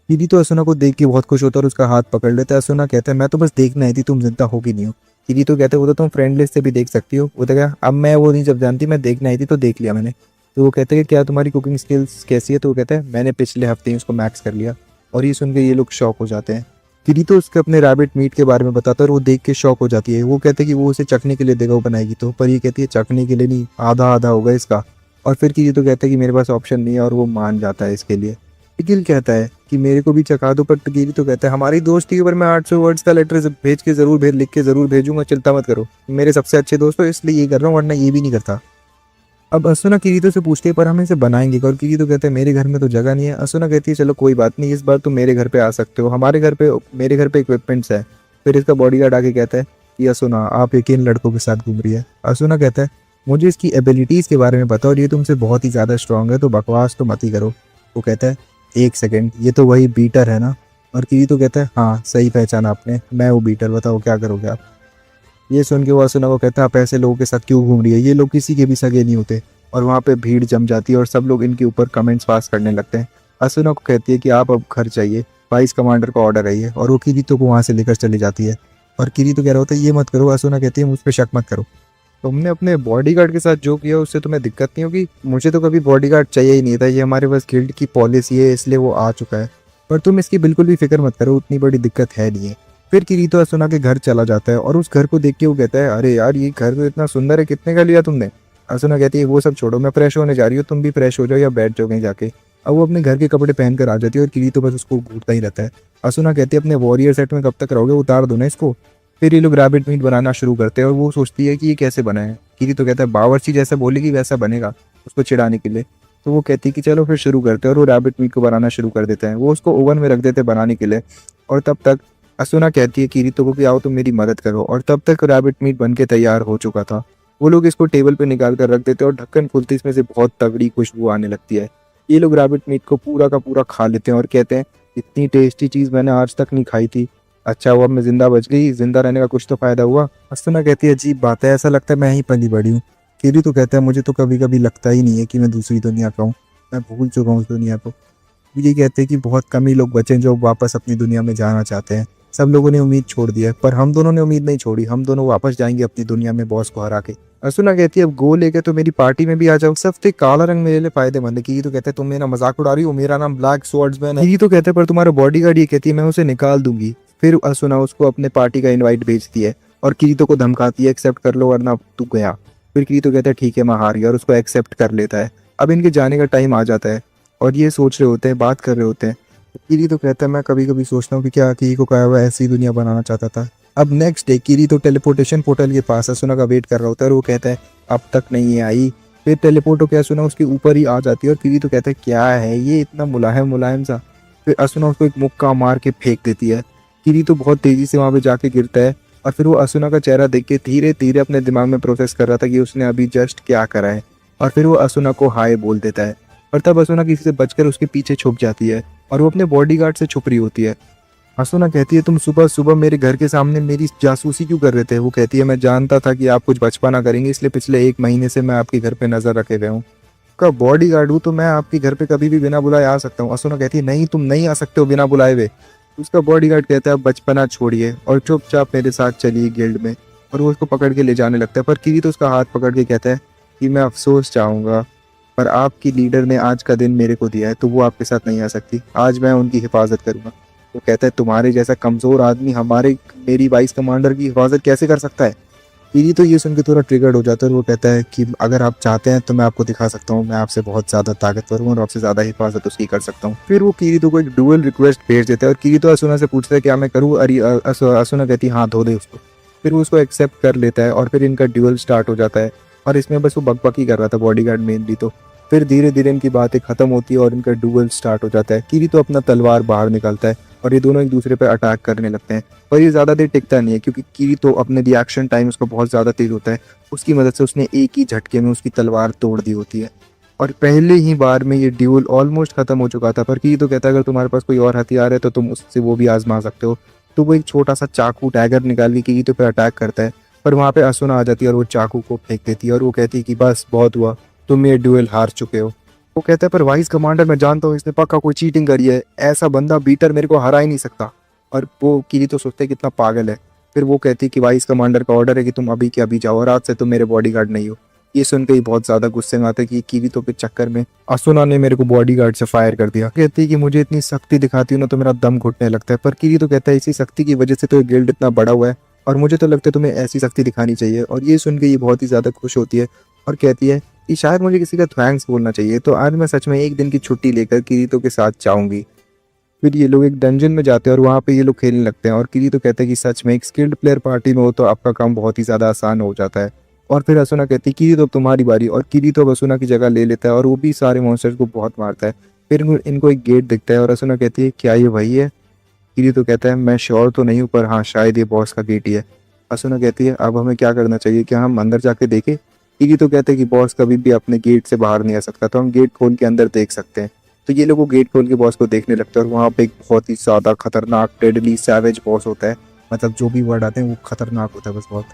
S2: किरी तो असुना को देख के बहुत खुश होता है और उसका हाथ पकड़ लेता है। असुना कहता है मैं तो बस देखना आई थी, तुम जिंदा हो कि नहीं हो। किरी तो कहते हैं वो तो तुम फ्रेंड लिस्ट से भी देख सकती हो। वो तो क्या अब मैं वो नहीं जब जानती, मैं देखना आई थी तो देख लिया मैंने। तो वो कहते हैं कि क्या तुम्हारी कुकिंग स्किल्स कैसी है। तो वो कहता है मैंने पिछले हफ्ते ही उसको मैक्स कर लिया। और ये सुन के ये लोग शॉक हो जाते हैं। किरी तो उसके अपने रैबिट मीट के बारे में बताता है और वो देख के शॉक हो जाती है। वो कहते हैं कि वो उसे चखने के लिए देगा, वो बनाएगी तो, पर ये कहती है चखने के लिए नहीं, आधा आधा होगा इसका। और फिर किरी तो कहता है कि मेरे पास ऑप्शन नहीं है, और वो मान जाता है इसके लिए। एगिल कहता है कि मेरे को भी चखा दो, पर किरी तो कहता है हमारी दोस्ती के ऊपर मैं 800 वर्ड्स का लेटर भेज के लिख के जरूर भेजूंगा, चिंता मत करो, मेरे सबसे अच्छे दोस्त हो इसलिए ये कर रहा हूँ, वरना ये भी नहीं करता। अब असुना किरीतो से पूछती है पर हम इसे बनाएंगे क्या? और किरीतो कहते हैं मेरे घर में तो जगह नहीं है। असुना कहती है चलो कोई बात नहीं, इस बार तुम मेरे घर पे आ सकते हो, हमारे घर पे मेरे घर पे इक्विपमेंट्स है। फिर इसका बॉडीगार्ड आके कहता है कि असुना आप ये किन लड़कों के साथ घूम रही है? असुना कहता है मुझे इसकी एबिलिटीज़ के बारे में पता और ये तुमसे बहुत ही ज़्यादा स्ट्रांग है, तो बकवास तो मत ही करो। वो कहता है एक सेकेंड, ये तो वही बीटर है ना? और किरीतो कहता है हाँ सही पहचाना आपने, मैं वो बीटर, बताओ क्या करोगे आप? ये सुन के वो असुना को कहता है आप ऐसे लोगों के साथ क्यों घूम रही है, ये लोग किसी के भी सगे नहीं होते। और वहाँ पे भीड़ जम जाती है और सब लोग इनके ऊपर कमेंट्स पास करने लगते हैं। असुना को कहती है कि आप अब घर चाहिए, वाइस कमांडर का ऑर्डर है ये, और वो किरीतो को वहाँ से लेकर चली जाती है। और किरीतो कह रहा होता है ये मत करो। असुना कहती है मुझ पर शक मत करो, तुमने अपने बॉडीगार्ड के साथ जो किया उससे तुम्हें दिक्कत नहीं होगी? मुझे तो कभी बॉडीगार्ड चाहिए ही नहीं था, ये हमारे पास गिल्ड की पॉलिसी है इसलिए वो आ चुका है, पर तुम इसकी बिल्कुल भी फिक्र मत करो, उतनी बड़ी दिक्कत है नहीं है। फिर किरीतो असुना के घर चला जाता है और उस घर को देख के वो कहता है अरे यार ये घर तो इतना सुंदर है, कितने का लिया तुमने? असुना कहती है वो सब छोड़ो, मैं फ्रेश होने जा रही हूँ, तुम भी फ्रेश हो जाओ या बैठ जाओ कहीं जाके। अब वो अपने घर के कपड़े पहन कर आ जाती है और किरीतो बस उसको घूरता ही रहता है। असुना कहती है अपने वॉरियर सेट में कब तक रहोगे, उतार दो ना इसको। फिर ये लोग रैबिट मीट बनाना शुरू करते हैं और वो सोचती है कि ये कैसे बना है। किरीतो कहता है बावर्ची जैसा बोलेगी वैसा बनेगा, उसको चिढ़ाने के लिए। तो वो कहती है कि चलो फिर शुरू करते हैं और वो रैबिट मीट को बनाना शुरू कर देते हैं। वो उसको ओवन में रख देते हैं बनाने के लिए। और तब तक असुना कहती है किरीतो को कि आओ तुम मेरी मदद करो, और तब तक रैबिट मीट बन के तैयार हो चुका था। वो लोग इसको टेबल पे निकाल कर रख देते हैं और ढक्कन खुलते इसमें से बहुत तगड़ी खुशबू आने लगती है। ये लोग रैबिट मीट को पूरा का पूरा खा लेते हैं और कहते हैं इतनी टेस्टी चीज़ मैंने आज तक नहीं खाई थी, अच्छा हुआ मैं जिंदा बच गई, जिंदा रहने का कुछ तो फायदा हुआ। असुना कहती है अजीब बात है, ऐसा लगता है मैं ही पली बड़ी हूँ। किरीतो कहता है मुझे तो कभी कभी लगता ही नहीं है कि मैं दूसरी दुनिया का हूँ, मैं भूल चुका हूँ उस दुनिया को। ये कहते हैं कि बहुत कम ही लोग बचे हैं जो वापस अपनी दुनिया में जाना चाहते हैं, सब लोगों ने उम्मीद छोड़ दी है, पर हम दोनों ने उम्मीद नहीं छोड़ी, हम दोनों वापस जाएंगे अपनी दुनिया में बॉस को हरा के। असुना कहती है अब गो लेके तो मेरी पार्टी में भी आ जाओ, सफ्ते काला रंग मेरे लिए फायदेमंद है। की तो कहते हैं तुम मेरा मजाक उड़ा रही हो, मेरा नाम ब्लैक स्वॉर्ड्समैन है। की तो कहते हैं पर तुम्हारा बॉडीगार्ड ये कहती है मैं उसे निकाल दूंगी। फिर असुना उसको अपने पार्टी का इनवाइट भेजती है और किरीतो को धमकाती है एक्सेप्ट कर लो वरना तू गया। फिर किरीतो कहता है ठीक है मैं हार गया और उसको एक्सेप्ट कर लेता है। अब इनके जाने का टाइम आ जाता है और ये सोच रहे होते हैं, बात कर रहे होते हैं। किरीतो कहता है मैं कभी कभी सोचता हूँ कि क्या की को कहा हुआ ऐसी दुनिया बनाना चाहता था। अब नेक्स्ट डे किरीतो टेलीपोर्टेशन पोर्टल के पास असुना का वेट कर रहा होता है और वो कहता है अब तक नहीं है आई। फिर टेलीपोर्ट होकर असुना उसके ऊपर ही आ जाती है और किरीतो कहता है क्या है ये इतना मुलायम मुलायम सा। फिर असुना उसको एक मुक्का मार के फेंक देती है। किरीतो बहुत तेजी से वहां पे जाके गिरता है और फिर वो असुना का चेहरा देख के धीरे धीरे अपने दिमाग में प्रोसेस कर रहा था कि उसने अभी जस्ट क्या करा है, और फिर वो असुना को हाय बोल देता है। और तब असुना किसी से बचकर उसके पीछे छुप जाती है और वो अपने बॉडीगार्ड से छुप रही होती है। असुना कहती है तुम सुबह सुबह मेरे घर के सामने मेरी जासूसी क्यों कर रहे थे? वो कहती है मैं जानता था कि आप कुछ बचपना करेंगे इसलिए पिछले 1 महीने से मैं आपके घर पे नजर रखे हुए हूँ। का बॉडीगार्ड हूँ तो मैं आपके घर पे कभी भी बिना बुलाए आ सकता हूँ। असुना कहती है नहीं तुम नहीं आ सकते हो बिना बुलाए हुए। उसका बॉडीगार्ड कहता है बचपना छोड़िए और चुपचाप मेरे साथ चलिए गिल्ड में, और वो उसको पकड़ के ले जाने लगता है। पर किरीतो उसका हाथ पकड़ के कहता है कि मैं अफसोस चाहूंगा पर आपकी लीडर ने आज का दिन मेरे को दिया है तो वो आपके साथ नहीं आ सकती, आज मैं उनकी हिफाजत करूंगा। वो कहता है तुम्हारे जैसा कमजोर आदमी हमारे मेरी वाइस कमांडर की हिफाजत कैसे कर सकता है? किरीतो ये सुन के थोड़ा ट्रिगर्ड हो जाता है और वो कहता है कि अगर आप चाहते हैं तो मैं आपको दिखा सकता हूँ, मैं आपसे बहुत ज़्यादा ताकतवर हूँ और आपसे ज़्यादा हिफाजत उसकी कर सकता हूँ। फिर वो किरीतो को एक डुअल रिक्वेस्ट भेज देता है और किरीतो असुना से पूछता है क्या मैं करूँ? अरे असुना कहती है हाँ धो दे उसको। फिर वो उसको एक्सेप्ट कर लेता है और फिर इनका ड्यूअल स्टार्ट हो जाता है। और इसमें बस वो बकबक ही कर रहा था बॉडीगार्ड मेनली तो। फिर धीरे धीरे इनकी बातें खत्म होती है और इनका डुअल स्टार्ट हो जाता है। किरीतो अपना तलवार बाहर निकालता है और ये दोनों एक दूसरे पर अटैक करने लगते हैं, पर ये ज़्यादा देर टिकता नहीं है क्योंकि किरीतो अपने रिएक्शन टाइम उसका बहुत ज़्यादा तेज होता है। उसकी मदद से उसने एक ही झटके में उसकी तलवार तोड़ दी होती है और पहले ही बार में ये ड्यूल ऑलमोस्ट खत्म हो चुका था। पर किरीतो कहता है अगर तुम्हारे पास कोई और हथियार है तो तुम उससे वो भी आजमा सकते हो। तो वो एक छोटा सा चाकू डैगर निकाल के किरीतो पे अटैक करता है, पर वहाँ पे असुना आ जाती है और वो चाकू को फेंक देती है और वो कहती है कि बस बहुत हुआ, तुम ये ड्यूल हार चुके हो। वो कहता है पर वाइस कमांडर मैं जानता हूँ इसने पक्का कोई चीटिंग करी है, ऐसा बंदा बीटर मेरे को हरा ही नहीं सकता। और वो किरीतो सोचते है कितना पागल है। फिर वो कहती है कि वाइस कमांडर का ऑर्डर है कि तुम अभी के अभी जाओ और आज से तुम मेरे बॉडीगार्ड नहीं हो। ये सुन के ही बहुत ज्यादा गुस्से में आता है कि किरीतो के चक्कर में असुना ने मेरे को बॉडीगार्ड से फायर कर दिया। कहती है कि मुझे इतनी सख्ती दिखाती हूँ ना तो मेरा दम घुटने लगता है। पर किरीतो कहता है इसी सख्ती की वजह से तो ये गिल्ड इतना बड़ा हुआ है और मुझे तो लगता है तुम्हें ऐसी सख्ती दिखानी चाहिए। और ये सुन के ये बहुत ही ज्यादा खुश होती है और कहती है कि शायद मुझे किसी का थैंक्स बोलना चाहिए, तो आज मैं सच में एक दिन की छुट्टी लेकर किरीतो के साथ जाऊंगी। फिर ये लोग एक डंजन में जाते हैं और वहाँ पे ये लोग खेलने लगते हैं और किरीतो कहते हैं कि सच में एक स्किल्ड प्लेयर पार्टी में हो तो आपका काम बहुत ही ज़्यादा आसान हो जाता है। और फिर असुना कहती है किरीतो अब तुम्हारी बारी, और किरीतो अब असुना की जगह ले लेता है और वो भी सारे मॉन्स्टर्स को बहुत मारता है। फिर इनको एक गेट दिखता है और असुना कहती है क्या ये वही है? किरीतो कहता है मैं श्योर तो नहीं हूँ, पर हाँ शायद ये बॉस का गेट ही है। असुना कहती है अब हमें क्या करना चाहिए, क्या हम अंदर जाके देखें? किरीतो कहते हैं कि बॉस कभी भी अपने गेट से बाहर नहीं आ सकता, तो हम गेट खोल के अंदर देख सकते हैं। तो ये लोग वो गेट खोल के बॉस को देखने लगते हैं और वहाँ पे एक बहुत ही ज्यादा खतरनाक डेडली सैवेज बॉस होता है। मतलब जो भी वर्ड आते हैं वो खतरनाक होता है बस बहुत।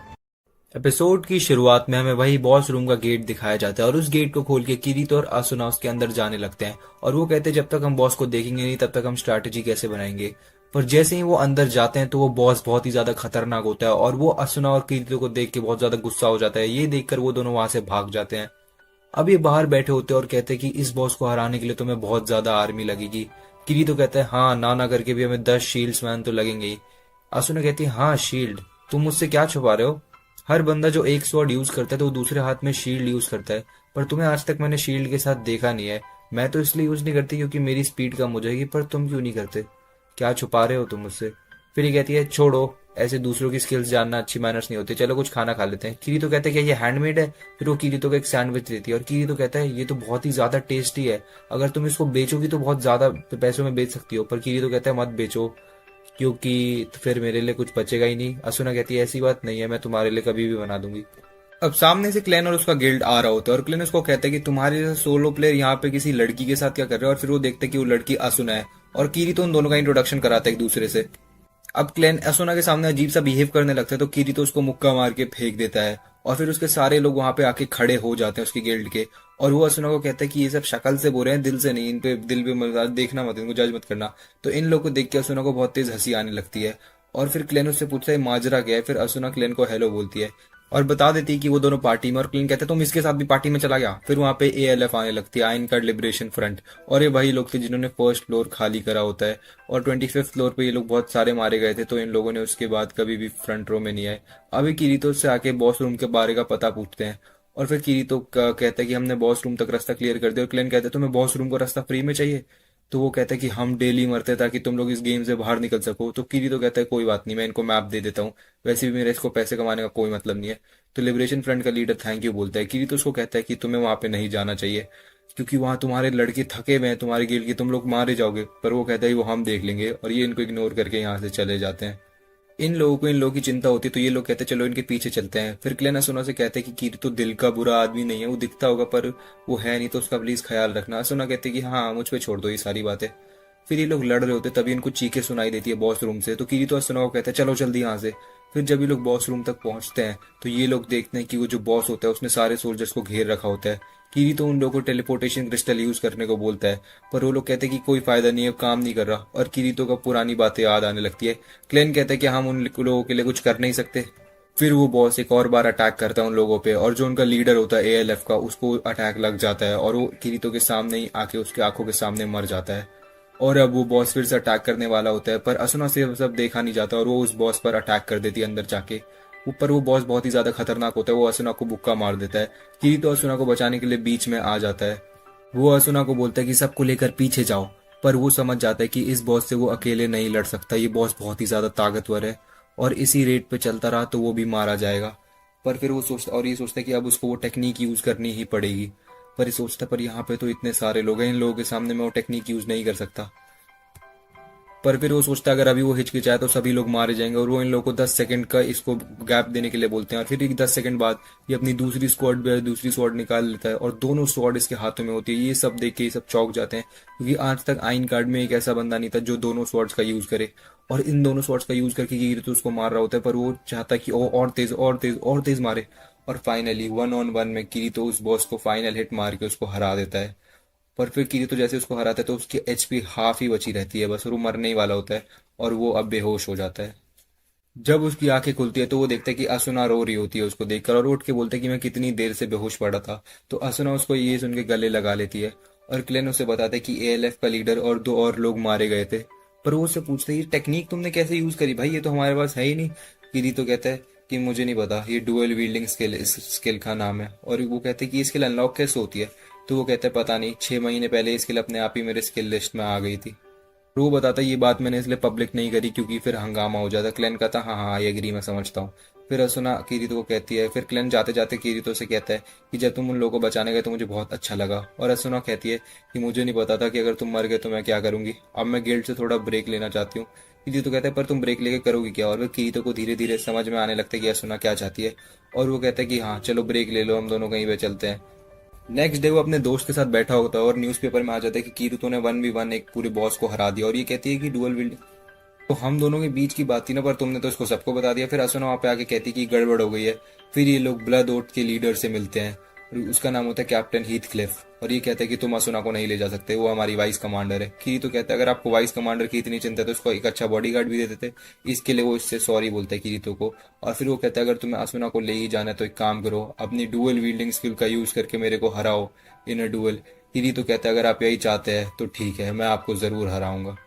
S1: एपिसोड की शुरुआत में हमें वही बॉस रूम का गेट दिखाया जाता है और उस गेट को खोल के किरीतो और असुना उसके अंदर जाने लगते हैं और वो कहते हैं जब तक हम बॉस को देखेंगे नहीं तब तक हम स्ट्रैटेजी कैसे बनाएंगे। पर जैसे ही वो अंदर जाते हैं तो वो बॉस बहुत ही ज्यादा खतरनाक होता है और वो असुना और किरीतो को देख के बहुत ज्यादा गुस्सा हो जाता है। ये देखकर वो दोनों वहां से भाग जाते हैं। अब ये बाहर बैठे होते हैं और कहते हैं कि इस बॉस को हराने के लिए तुम्हें बहुत ज्यादा आर्मी लगेगी। किरीतो कहता है हाँ ना करके भी हमें 10 शील्ड्स मैन तो लगेंगे ही। असुना कहती है हाँ शील्ड, तुम मुझसे क्या छुपा रहे हो? हर बंदा जो एक स्वॉर्ड यूज करता है तो वो दूसरे हाथ में शील्ड यूज करता है, पर तुम्हें आज तक मैंने शील्ड के साथ देखा नहीं है। मैं तो इसलिए यूज नहीं करती क्योंकि मेरी स्पीड कम हो जाएगी, पर तुम क्यों नहीं करते? क्या छुपा रहे हो तुम मुझसे? फिर ये कहती है छोड़ो, ऐसे दूसरों की स्किल्स जानना अच्छी मैनर्स नहीं होती, चलो कुछ खाना खा लेते हैं। किरीतो कहते हैं क्या ये हैंडमेड है? फिर वो किरीतो को एक सैंडविच देती है और किरीतो कहता है ये तो बहुत ही ज्यादा टेस्टी है, अगर तुम इसको बेचोगी तो बहुत ज्यादा पैसों में बेच सकती हो। पर किरीतो कहता है मत बेचो क्योंकि फिर मेरे लिए कुछ बचेगा ही नहीं। असुना कहती है ऐसी बात नहीं है, मैं तुम्हारे लिए कभी भी बना दूंगी। अब सामने से क्लेन और उसका गिल्ड आ रहा होता है और क्लेन उसको कहता है कि तुम्हारे जैसा सोलो प्लेयर यहाँ पे किसी लड़की के साथ क्या कर रहे हो। और फिर वो देखते हैं कि वो लड़की असुना है और किरीतो उन दोनों का इंट्रोडक्शन कराता है एक दूसरे से। अब क्लेन असुना के सामने अजीब सा बिहेव करने लगता है तो किरीतो उसको मुक्का मार के फेंक देता है और फिर उसके सारे लोग वहां पे आके खड़े हो जाते हैं उसकी गिल्ड के। और वो असुना को कहता है कि ये सब शक्ल से बोल रहे हैं, दिल से नहीं, इन पे दिल पे मत देखना, मत इनको जज मत करना। तो इन लोगों को देख के असुना को बहुत तेज हंसी आने लगती है और फिर क्लेन उससे पूछता है माजरा क्या है। फिर असुना क्लेन को हेलो बोलती है और बता देती है कि वो दोनों पार्टी में, और क्लीन कहते हैं तुम इसके साथ भी पार्टी में चला गया। फिर वहां पे ALF आने लगती है, आयन कार्ड लिबरेशन फ्रंट, और ये वही लोग थे जिन्होंने फर्स्ट फ्लोर खाली करा होता है और 25th फ्लोर पे ये लोग बहुत सारे मारे गए थे, तो इन लोगों ने उसके बाद कभी भी फ्रंट रो में नहीं आए। अभी किरीतो से आके बॉस रूम के बारे का पता पूछते हैं और फिर किरीतो कहता है कि हमने बॉस रूम तक रास्ता क्लियर कर दिया और क्लेन कहते हैं तुम्हें बॉस रूम को रास्ता फ्री में चाहिए? तो वो कहता है कि हम डेली मरते हैं ताकि तुम लोग इस गेम से बाहर निकल सको। तो किरीतो कहता है कोई बात नहीं, मैं इनको मैप दे देता हूँ, वैसे भी मेरे इसको पैसे कमाने का कोई मतलब नहीं है। तो लिबरेशन फ्रंट का लीडर थैंक यू बोलता है। किरीतो उसको कहता है कि तुम्हें वहां पे नहीं जाना चाहिए क्योंकि वहां तुम्हारे लड़के थके हुए हैं, तुम्हारी गिल्ड के, तुम लोग मारे जाओगे। पर वो कहता है वो हम देख लेंगे और ये इनको इग्नोर करके यहाँ से चले जाते हैं। इन लोगों की चिंता होती है तो ये लोग कहते हैं चलो इनके पीछे चलते हैं। फिर क्लेन असुना से कहते हैं कि कीर तो दिल का बुरा आदमी नहीं है, वो दिखता होगा पर वो है नहीं, तो उसका प्लीज ख्याल रखना। असुना कहते हैं कि हाँ मुझ पे छोड़ दो ये सारी बातें। फिर ये लोग लड़ रहे होते तभी इनको चीखें सुनाई देती है बॉस रूम से, तो कीरी तो असुना को कहता है चलो जल्दी यहाँ से। फिर जब ये लोग बॉस रूम तक पहुंचते हैं तो ये लोग देखते हैं कि वो जो बॉस होता है उसने सारे सोल्जर्स को घेर रखा होता है। कीरी तो उन लोगों को टेलीपोर्टेशन क्रिस्टल यूज करने को बोलता है पर वो लोग कहते हैं कि कोई फायदा नहीं है, काम नहीं कर रहा, और किरीतो का पुरानी बातें याद आने लगती है। क्लेन कहता है कि हम उन लोगों के लिए कुछ कर नहीं सकते। फिर वो बॉस एक और बार अटैक करता है उन लोगों पे और जो उनका लीडर होता है ALF का उसको अटैक लग जाता है और वो किरीतो के सामने ही आके उसके आंखों के सामने मर जाता है। और अब वो बॉस फिर से अटैक करने वाला होता है पर असुना से सब देखा नहीं जाता और वो उस बॉस पर अटैक कर देती है अंदर जाके। ऊपर वो बॉस बहुत ही ज्यादा खतरनाक होता है, वो असुना को बुक्का मार देता है। किरीतो असुना को बचाने के लिए बीच में आ जाता है। वो असुना को बोलता है कि सबको लेकर पीछे जाओ, पर वो समझ जाता है कि इस बॉस से वो अकेले नहीं लड़ सकता, ये बॉस बहुत ही ज्यादा ताकतवर है और इसी रेट पे चलता रहा तो वो भी मारा जाएगा। पर फिर वो सोचता और ये सोचता है कि अब उसको वो टेक्निक यूज करनी ही पड़ेगी। पर ये सोचता पर यहाँ पे तो इतने सारे लोग हैं, इन लोगों के सामने मैं वो टेक्निक यूज नहीं कर सकता। पर फिर वो सोचता है अगर अभी वो हिचकिचाए तो सभी लोग मारे जाएंगे और वो इन लोगों को 10 सेकंड का इसको गैप देने के लिए बोलते हैं। और फिर 10 सेकंड बाद ये अपनी दूसरी स्वॉर्ड निकाल लेता है और दोनों स्वॉर्ड इसके हाथों में होती है। ये सब देख के ये सब चौंक जाते हैं क्योंकि आज तक आइन कार्ड में एक ऐसा बंदा नहीं था जो दोनों स्वॉर्ड्स का यूज करे, और इन दोनों स्वॉर्ड्स का यूज करके कीर तो उसको मार रहा होता है पर वो चाहता है कि और तेज और तेज और तेज मारे। और फाइनली 1-on-1 में किरीतो उस बॉस को फाइनल हिट मार के उसको हरा देता है। पर फिर किरीतो जैसे उसको हराता है तो उसकी HP हाफ ही बची रहती है बस, और वो मरने ही वाला होता है और वो अब बेहोश हो जाता है। जब उसकी आंखें खुलती है तो वो देखता है कि असुना रो रही होती है उसको देखकर और वो उठ के बोलता है कि मैं कितनी देर से बेहोश पड़ा था। तो असुना उसको ये सुन के गले लगा लेती है और क्लेन उसे बताता है कि ALF का लीडर और 2 और लोग मारे गए थे। पर वो उससे पूछता है ये टेक्निक तुमने कैसे यूज करी भाई, ये तो हमारे पास है ही नहीं। किरी तो कहता है कि मुझे नहीं पता, ये डुअल वील्डिंग स्किल इस स्किल का नाम है। और वो कहते हैं कि स्किल अनलॉक कैसे होती है? तो वो कहता है पता नहीं, 6 महीने पहले स्किल अपने आप ही मेरे स्किल लिस्ट में आ गई थी। वो बताता है ये बात मैंने इसलिए पब्लिक नहीं करी क्योंकि फिर हंगामा हो जाता। क्लैन कहता हाँ हाँ आई एग्री, मैं समझता हूँ। फिर असुना किरीतो को कहती है, फिर क्लेन जाते जाते किरीतो से कहता है कि जब तुम उन लोगों को बचाने गए तो मुझे बहुत अच्छा लगा। और असुना कहती है कि मुझे नहीं पता था कि अगर तुम मर गए तो मैं क्या करूंगी, अब मैं गिल्ड से थोड़ा ब्रेक लेना चाहती हूँ। किरीतो कहता है पर तुम ब्रेक लेके करोगी क्या। और फिर किरीतो को धीरे धीरे समझ में आने लगता है कि असुना क्या चाहती है, और वो कहता है कि हाँ चलो ब्रेक ले लो, हम दोनों कहीं पे चलते हैं। नेक्स्ट डे वो अपने दोस्त के साथ बैठा होता है और न्यूज़पेपर में आ जाता है कि किरीतो ने 1v1 एक पूरे बॉस को हरा दिया। और ये कहती है कि डुअल विल्ड तो हम दोनों के बीच की बात थी ना, पर तुमने तो इसको सबको बता दिया। फिर असुना वहाँ पे आके कहती कि गड़बड़ हो गई है। फिर ये लोग ब्लड ओट के लीडर से मिलते हैं, और उसका नाम होता है कैप्टन हीथ क्लिफ। और ये कहता है कि तुम असुना को नहीं ले जा सकते, वो हमारी वाइस कमांडर है। की तो कहता है अगर आपको वाइस कमांडर की इतनी चिंता है तो उसको एक अच्छा बॉडीगार्ड भी दे देते। इसके लिए वो इससे सॉरी बोलता है किरीतो को। और फिर वो कहता है अगर तुम्हें असुना को ले ही जाना है तो एक काम करो, अपनी डुअल वील्डिंग स्किल का यूज करके मेरे को हराओ इन अ डुअल। किरीतो कहता है अगर आप यही चाहते हैं तो ठीक है, मैं आपको जरूर हराऊंगा।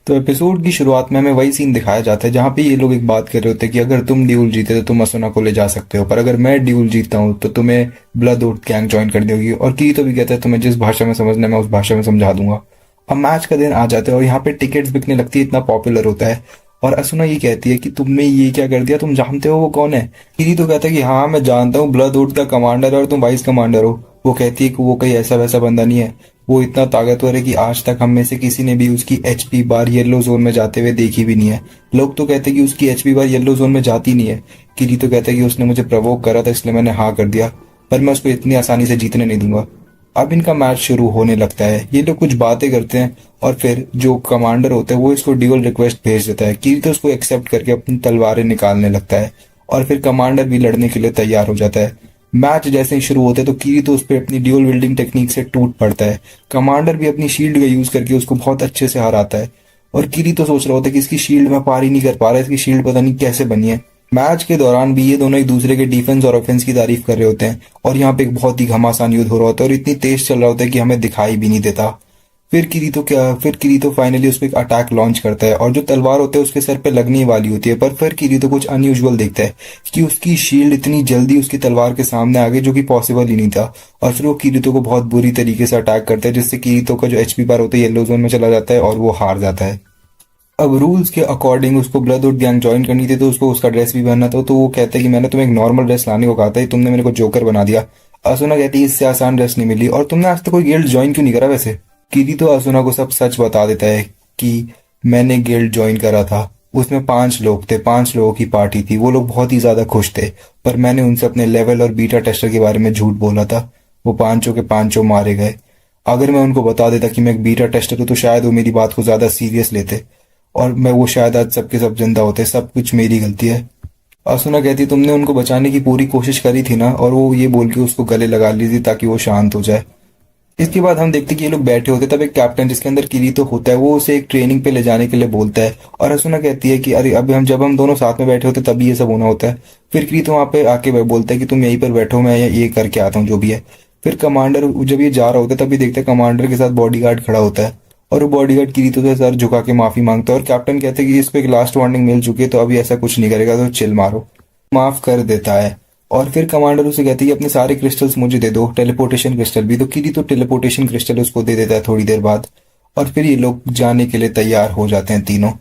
S1: तो एपिसोड की शुरुआत में हमें वही सीन दिखाया जाता है जहाँ पे ये लोग एक बात कर रहे होते हैं कि अगर तुम ड्यूल जीते तो तुम असुना को ले जा सकते हो, पर अगर मैं ड्यूल जीतता हूँ तो तुम्हें ब्लड ओट गैंग ज्वाइन करनी होगी। और की तो भी कहता है तुम्हें जिस भाषा में समझना है मैं उस भाषा में समझा दूंगा। अब मैच का दिन आ जाता है और यहाँ पे टिकट्स बिकने लगती है, इतना पॉपुलर होता है। और असुना ये कहती है कि तुमने ये क्या कर दिया, तुम जानते हो वो कौन है। किरी तो कहता है कि हाँ मैं जानता हूँ, ब्लड ओट का कमांडर है और तुम वाइस कमांडर हो। वो कहती है कि वो कहीं ऐसा वैसा बंदा नहीं है, वो इतना ताकतवर है कि आज तक हम में से किसी ने भी उसकी एचपी बार येलो जोन में जाते हुए देखी भी नहीं है। लोग तो कहते हैं कि उसकी एचपी बार येलो जोन में जाती नहीं है। किरी तो कहता है कि उसने मुझे प्रवोक करा था इसलिए मैंने हाँ कर दिया, पर मैं उसको इतनी आसानी से जीतने नहीं दूंगा। अब इनका मैच शुरू होने लगता है, ये लोग कुछ बातें करते हैं और फिर जो कमांडर होता है वो इसको ड्यूअल रिक्वेस्ट भेज देता है। किरी तो उसको एक्सेप्ट करके अपनी तलवारें निकालने लगता है और फिर कमांडर भी लड़ने के लिए तैयार हो जाता है। मैच जैसे ही शुरू होता है तो किरी तो उस पर अपनी ड्यूअल विल्डिंग टेक्निक से टूट पड़ता है। कमांडर भी अपनी शील्ड का यूज करके उसको बहुत अच्छे से हराता है और किरी तो सोच रहा होता है कि इसकी शील्ड में पार ही नहीं कर पा रहा है, इसकी शील्ड पता नहीं कैसे बनी है। मैच के दौरान भी ये दोनों एक दूसरे के डिफेंस और ऑफेंस की तारीफ कर रहे होते हैं और यहाँ पे एक बहुत ही घमासान युद्ध हो रहा होता है और इतनी तेज चल रहा होता है कि हमें दिखाई भी नहीं देता। फिर किरीतो फाइनली उस पर एक अटैक लॉन्च करता है और जो तलवार होता है उसके सर पे लगने वाली होती है, पर फिर किरीतो कुछ अनयूजुअल देखता है कि उसकी शील्ड इतनी जल्दी उसकी तलवार के सामने आ गई, जो कि पॉसिबल ही नहीं था। और फिर वो किरीतो को बहुत बुरी तरीके से अटैक करता है, जिससे किरीतो का जो एचपी बार होता है येलो जोन में चला जाता है और वो हार जाता है। अब रूल्स के अकॉर्डिंग उसको ब्लड ओट गैंग ज्वाइन करनी थी तो उसको उसका ड्रेस भी पहनना था। तो वो कहता है कि मैंने तुम्हें एक नॉर्मल ड्रेस लाने को कहा था, तुमने मेरे को जोकर बना दिया। असुना कहती है इससे आसान ड्रेस नहीं मिली और तुमने आज तक कोई गिल्ड ज्वाइन क्यों नहीं करा। वैसे किरी तो असुना को सब सच बता देता है कि मैंने गिल्ड ज्वाइन करा था, उसमें 5 लोग थे, 5 लोगों की पार्टी थी, वो लोग बहुत ही ज्यादा खुश थे, पर मैंने उनसे अपने लेवल और बीटा टेस्टर के बारे में झूठ बोला था। वो 5 के 5 मारे गए। अगर मैं उनको बता देता कि मैं एक बीटा टेस्टर हूँ तो शायद वो मेरी बात को ज्यादा सीरियस लेते और मैं वो शायद आज सबके सब जिंदा होते। सब कुछ मेरी गलती है। असुना कहती तुमने उनको बचाने की पूरी कोशिश करी थी ना, और वो ये बोल के उसको गले लगा ली थी ताकि वो शांत हो जाए। इसके बाद हम देखते कि ये लोग बैठे होते, तब एक कैप्टन जिसके अंदर किरीतो होता है वो उसे एक ट्रेनिंग पे ले जाने के लिए बोलता है और असुना कहती है कि अरे अभी हम दोनों साथ में बैठे होते तभी ये सब होना होता है। फिर किरीतो वहां पे आके बोलता है कि तुम यहीं पर बैठो, मैं ये करके आता हूँ जो भी है। फिर कमांडर जब ये जा रहा होता है तभी देखते हैं कमांडर के साथ बॉडीगार्ड खड़ा होता है और वो बॉडीगार्ड किरीतो से सर झुका के माफी मांगता है और कैप्टन कहते हैं कि इसको एक लास्ट वार्निंग मिल चुकी है तो अभी ऐसा कुछ नहीं करेगा, तो चिल मारो। माफ कर देता है और फिर कमांडर उसे कहती है कि अपने सारे क्रिस्टल्स मुझे दे दो, टेलीपोर्टेशन क्रिस्टल भी। तो किरीतो टेलीपोर्टेशन क्रिस्टल उसको दे देता है थोड़ी देर बाद और फिर ये लोग जाने के लिए तैयार हो जाते हैं तीनों।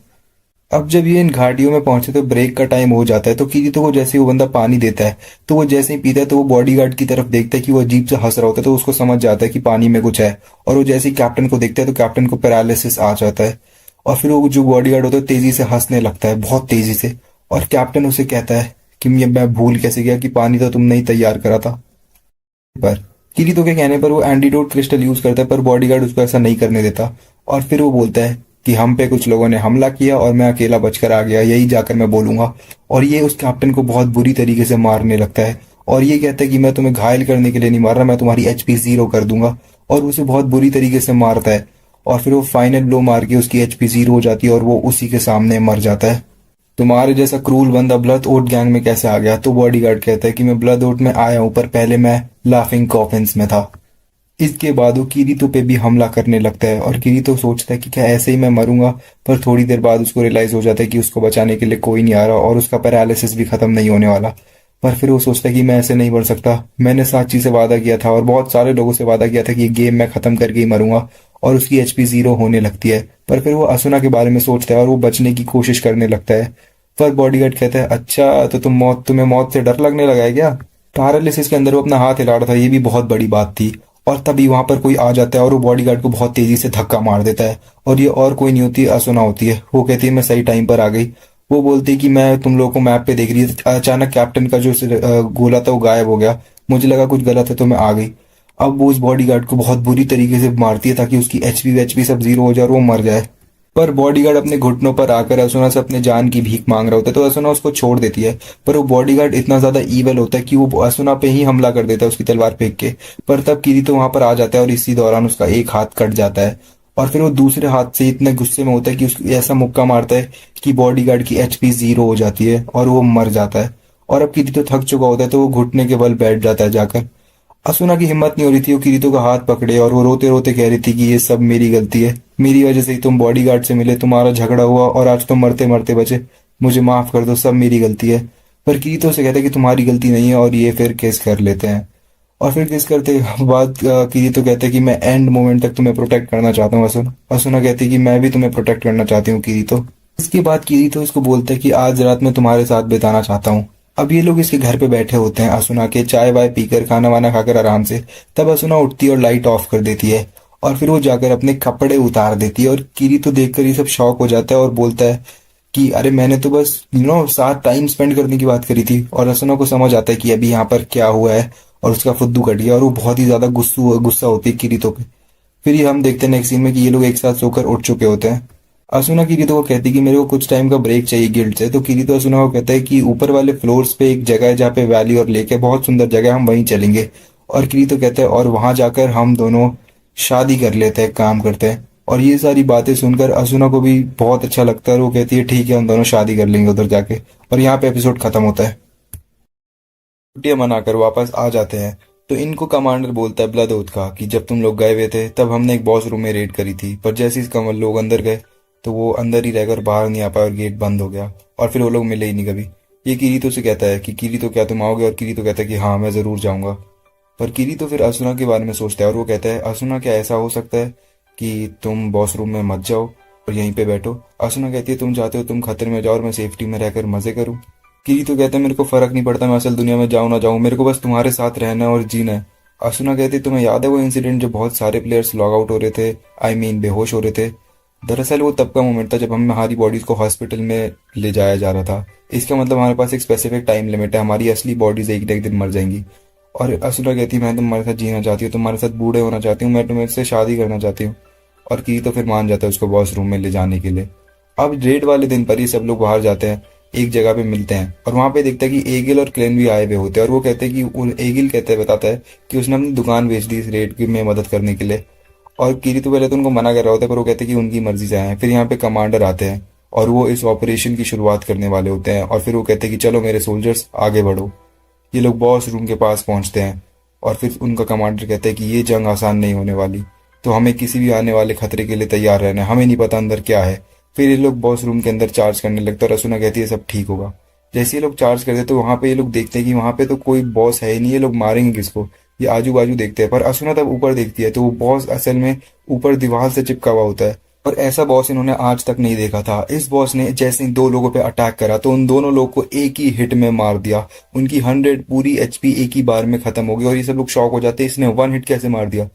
S1: अब जब ये इन घाटियों में पहुंचे तो ब्रेक का टाइम हो जाता है। तो किरीतो को जैसे ही वो बंदा पानी देता है तो वो जैसे ही पीता है तो वो बॉडीगार्ड की तरफ देखता है कि वो अजीब से हंस रहा होता है, तो उसको समझ जाता है कि पानी में कुछ है। और वो जैसे ही कैप्टन को देखता है तो कैप्टन को पैरालिसिस आ जाता है और फिर वो जो बॉडीगार्ड होता है तेजी से हंसने लगता है, बहुत तेजी से। और कैप्टन उसे कहता है कि मैं भूल कैसे गया कि पानी तो तुमने ही तैयार करा था। पर किरीतो के कहने पर वो एंटीडोट क्रिस्टल यूज करता है, पर बॉडीगार्ड उसको ऐसा नहीं करने देता और फिर वो बोलता है कि हम पे कुछ लोगों ने हमला किया और मैं अकेला बचकर आ गया, यही जाकर मैं बोलूंगा। और ये उस कैप्टन को बहुत बुरी तरीके से मारने लगता है और ये कहता है कि मैं तुम्हें घायल करने के लिए नहीं मार रहा, मैं तुम्हारी एचपी 0 कर दूंगा। और उसे बहुत बुरी तरीके से मारता है और फिर वो फाइनल ब्लो मार के उसकी एचपी 0 हो जाती है और वो उसी के सामने मर जाता है। तुम्हारे जैसा क्रूल बंदा ब्लड ओट गैंग में कैसे आ गया। तो बॉडीगार्ड कहता है कि मैं ब्लड ओट में आया हूं, पर पहले मैं लाफिंग कॉफिन्स में था। इसके बाद वो किरीतो पे भी हमला करने लगता है और किरीतो सोचता है कि क्या ऐसे ही मैं मरूंगा, पर थोड़ी देर बाद उसको रियलाइज हो जाता है कि उसको बचाने के लिए कोई नहीं आ रहा और उसका पैरालिसिस भी खत्म नहीं होने वाला। पर फिर वो सोचता है कि मैं ऐसे नहीं मर सकता, मैंने साची से वादा किया था और बहुत सारे लोगों से वादा किया था कि ये गेम मैं खत्म करके ही मरूंगा। और उसकी एचपी 0 होने लगती है। पर फिर वो असुना के बारे में सोचता है और वो बचने की कोशिश करने लगता है। पर बॉडीगार्ड कहता है अच्छा तो तुम्हें मौत से डर लगने लगा है क्या। पैरालिसिस के अंदर वो अपना हाथ हिला रहा था, ये भी बहुत बड़ी बात थी। और तभी वहां पर कोई आ जाता है और वो बॉडीगार्ड को बहुत तेजी से धक्का मार देता है। और ये और कोई नहीं होती, असुना होती है। वो कहती है मैं सही टाइम पर आ गई। वो बोलती है कि मैं तुम लोगों को मैप पे देख रही थी, अचानक कैप्टन का जो गोला था वो गायब हो गया, मुझे लगा कुछ गलत है तो मैं आ गई। अब वो उस बॉडीगार्ड को बहुत बुरी तरीके से मारती है ताकि उसकी एचपी वेचपी सब जीरो हो जाए और वो मर जाए। पर बॉडीगार्ड अपने घुटनों पर आकर असुना से अपने जान की भीख मांग रहा होता है, तो असुना उसको छोड़ देती है। पर वो बॉडीगार्ड इतना ज्यादा ईवल होता है कि वो असुना पे ही हमला कर देता है उसकी तलवार फेंक के। पर तब किरीतो वहां पर आ जाता है और इसी दौरान उसका एक हाथ कट जाता है। और फिर वो दूसरे हाथ से इतने गुस्से में होता है कि उसको ऐसा मुक्का मारता है कि बॉडीगार्ड की एचपी जीरो हो जाती है और वो मर जाता है। और अब किरीतो थक चुका होता है तो वो घुटने के बल बैठ जाता है जाकर। असुना की हिम्मत नहीं हो रही थी, वो किरीतो का हाथ पकड़े और वो रोते रोते कह रही थी कि ये सब मेरी गलती है, मेरी वजह से ही तुम बॉडीगार्ड से मिले, तुम्हारा झगड़ा हुआ और आज तुम मरते मरते बचे, मुझे माफ कर दो, सब मेरी गलती है। पर किरीतो से कहता है कि तुम्हारी गलती नहीं है और ये फिर किस कर लेते हैं। और फिर किस करते बाद किरीतो कहते हैं कि मैं एंड मोमेंट तक तुम्हें प्रोटेक्ट करना चाहता हूँ असुना। असुना कहती है कि मैं भी तुम्हें प्रोटेक्ट करना चाहती हूँ किरीतो। इसके बाद किरीतो इसको बोलता है कि आज रात मैं तुम्हारे साथ बिताना चाहता हूँ। अब ये लोग इसके घर पे बैठे होते हैं असुना के, चाय वाय पीकर खाना वाना खाकर आराम से। तब असुना उठती है और लाइट ऑफ कर देती है और फिर वो जाकर अपने कपड़े उतार देती है। और किरीतो देखकर ये सब शॉक हो जाता है और बोलता है कि अरे मैंने तो बस साथ टाइम स्पेंड करने की बात करी थी। और असुना को समझ आता है कि अभी यहाँ पर क्या हुआ है और उसका फुद्दू कट गया और वो बहुत ही ज्यादा गुस्सा होती है किरीतो पे। फिर ये हम देखते हैं नेक्स्ट सीन में कि ये लोग एक साथ सोकर उठ चुके होते हैं। असुना किरीतो को कहती है कि मेरे को कुछ टाइम का ब्रेक चाहिए गिल्ड से। तो किरीतो असुना को कहता है कि ऊपर वाले फ्लोर्स पे एक जगह है जहाँ पे वैली और लेक है, बहुत सुंदर जगह है, हम वहीं चलेंगे। और किरीतो कहता है और वहां जाकर हम दोनों शादी कर लेते हैं, काम करते हैं। और ये सारी बातें सुनकर असुना को भी बहुत अच्छा लगता है और वो कहती है ठीक है हम दोनों शादी कर लेंगे उधर जाके। और यहाँ पे एपिसोड खत्म होता है। छुट्टियां मनाकर वापस आ जाते हैं तो इनको कमांडर बोलता है ब्लड ओथ का कि जब तुम लोग गए हुए थे तब हमने एक बॉस रूम में रेड करी थी, पर जैसे ही कमल लोग अंदर गए तो वो अंदर ही रहकर बाहर नहीं आ पाए और गेट बंद हो गया और फिर वो लोग मिले ही नहीं कभी। ये किरीतो से कहता है कि किरीतो क्या तुम आओगे, और किरीतो कहता है कि हाँ मैं जरूर जाऊंगा। पर किरीतो फिर असुना के बारे में सोचता है और वो कहता है असुना क्या ऐसा हो सकता है कि तुम बॉस रूम में मत जाओ और यहीं पे बैठो। असुना कहती है तुम चाहते हो तुम खतरे में जाओ और मैं सेफ्टी में रहकर मजे करूं। किरीतो कहता है मेरे को फर्क नहीं पड़ता मैं असल दुनिया में जाऊं ना जाऊं, मेरे को बस तुम्हारे साथ रहना है और जीना है। असुना कहती तुम्हें याद है वो इंसिडेंट जब बहुत सारे प्लेयर्स लॉग आउट हो रहे थे, आई मीन बेहोश हो रहे थे। दरअसल वो तब का मोमेंट था जब हमारी बॉडीज को हॉस्पिटल में ले जाया जा रहा था। इसका मतलब हमारे पास एक स्पेसिफिक टाइम लिमिट है, हमारी असली बॉडीज एक ना एक दिन मर जाएंगी। और असुरा कहती मैं तुम्हारे साथ जीना चाहती हूँ, तुम्हारे साथ बूढ़े होना चाहती हूँ, मैं तुम्हें से शादी करना चाहती हूँ। और की तो फिर मान जाता है उसको बॉस रूम में ले जाने के लिए। अब रेड वाले दिन पर ही सब लोग बाहर जाते हैं, एक जगह पे मिलते हैं और वहां पे देखता है कि एगिल और क्लेन भी आए हुए होते हैं। और वो कहते हैं कि एगिल बताता है कि उसने अपनी दुकान बेच दी इस रेड में मदद करने के लिए। और कीरी तो पहले तो उनको मना कर रहा होता है पर वो कहते हैं कि उनकी मर्जी से आए हैं। फिर यहाँ पे कमांडर आते हैं और वो इस ऑपरेशन की शुरुआत करने वाले होते हैं। और फिर वो कहते हैं कि चलो मेरे सोल्जर्स आगे बढ़ो। ये लोग बॉस रूम के पास पहुंचते हैं और फिर उनका कमांडर कहता है कि ये जंग आसान नहीं होने वाली, तो हमें किसी भी आने वाले खतरे के लिए तैयार रहना है, हमें नहीं पता अंदर क्या है। फिर ये लोग बॉस रूम के अंदर चार्ज करने लगते हैं और असुना कहती है सब ठीक होगा। जैसे ये लोग चार्ज करते तो वहां पे ये लोग देखते हैं कि वहां पे तो कोई बॉस है ही नहीं, ये लोग मारेंगे किसको। ये आजू बाजू देखते हैं पर असुना तब ऊपर देखती है तो वो बॉस असल में ऊपर दीवार से चिपका हुआ होता है। और ऐसा बॉस इन्होंने आज तक नहीं देखा था। इस बॉस ने जैसे ही दो लोगों पे अटैक करा तो उन दोनों लोग को एक ही हिट में मार दिया। उनकी 100 पूरी एचपी एक ही बार में खत्म हो गई और ये सब लोग शॉक हो जाते हैं इसने 1 हिट कैसे मार दिया।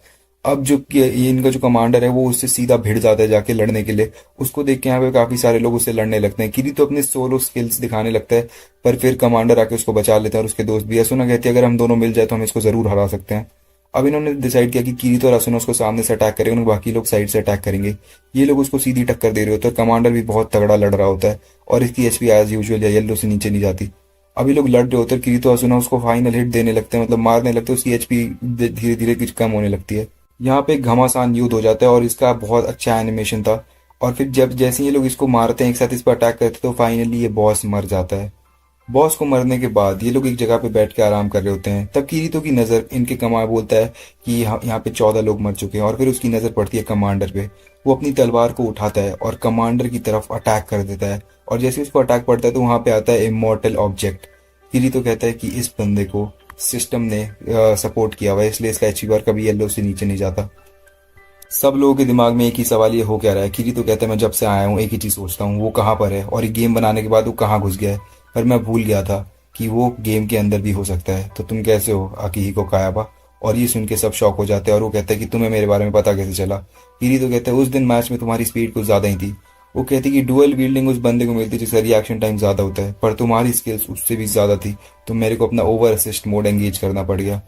S1: अब जो ये इनका जो कमांडर है वो उससे सीधा भिड़ जाता है जाके लड़ने के लिए। उसको देख के यहाँ पे काफी सारे लोग उससे लड़ने लगते हैं। किरी तो अपने सोलो स्किल्स दिखाने लगता है पर फिर कमांडर आके उसको बचा लेता है और उसके दोस्त भी। असुना कहती है अगर हम दोनों मिल जाए तो हम इसको जरूर हरा सकते हैं। अब इन्होंने डिसाइड किया कि किरीतो और असुना उसको सामने से अटैक करेंगे और बाकी लोग साइड से अटैक करेंगे। ये लोग उसको सीधी टक्कर दे रहे होते हैं। कमांडर भी बहुत तगड़ा लड़ रहा होता है और इसकी एचपी एज यूजुअल येलो से नीचे नहीं जाती। अभी लोग लड़ रहे होते हैं, किरीतो असुना उसको फाइनल हिट देने लगते हैं, मतलब मारने लगते हैं। उसकी एचपी धीरे धीरे कुछ कम होने लगती है। यहाँ पे एक घमासान युद्ध हो जाता है और इसका बहुत अच्छा एनिमेशन था। और फिर जब जैसे ये लोग इसको मारते हैं एक साथ इस पर अटैक करते हैं तो फाइनली ये बॉस मर जाता है। बॉस को मरने के बाद ये लोग एक जगह पे बैठ के आराम कर रहे होते हैं। तब किरीतो की नजर इनके कमांडर बोलता है कि यहाँ पे 14 लोग मर चुके हैं। और फिर उसकी नजर पड़ती है कमांडर पे। वो अपनी तलवार को उठाता है और कमांडर की तरफ अटैक कर देता है। और जैसे उसको अटैक पड़ता है तो वहां पे आता है इमॉर्टल ऑब्जेक्ट। किरीतो कहता है कि इस बंदे को सिस्टम ने सपोर्ट किया हुआ है इसलिए इसका एचपी बार कभी येलो से नीचे नहीं जाता। सब लोगों के दिमाग में एक ही सवाल ये हो क्या रहा है। किरी तो कहता है मैं जब से आया हूँ एक ही चीज़ सोचता हूँ, वो कहाँ पर है और ये गेम बनाने के बाद वो कहाँ घुस गया है। पर मैं भूल गया था कि वो गेम के अंदर भी हो सकता है। तो तुम कैसे हो आकिहिको कायाबा। और ये सुन के सब शॉक हो जाते हैं और वो कहता है कि तुम्हें मेरे बारे में पता कैसे चला। किरी तो कहता है उस दिन मैच में तुम्हारी स्पीड कुछ ज़्यादा ही थी। वो कहती कि डुअल वील्डिंग उस बंदे को मिलती जिसका रिएक्शन टाइम ज़्यादा होता है, पर तुम्हारी स्किल्स उससे भी ज़्यादा थी, तो मेरे को अपना ओवर असिस्ट मोड एंगेज करना पड़ गया।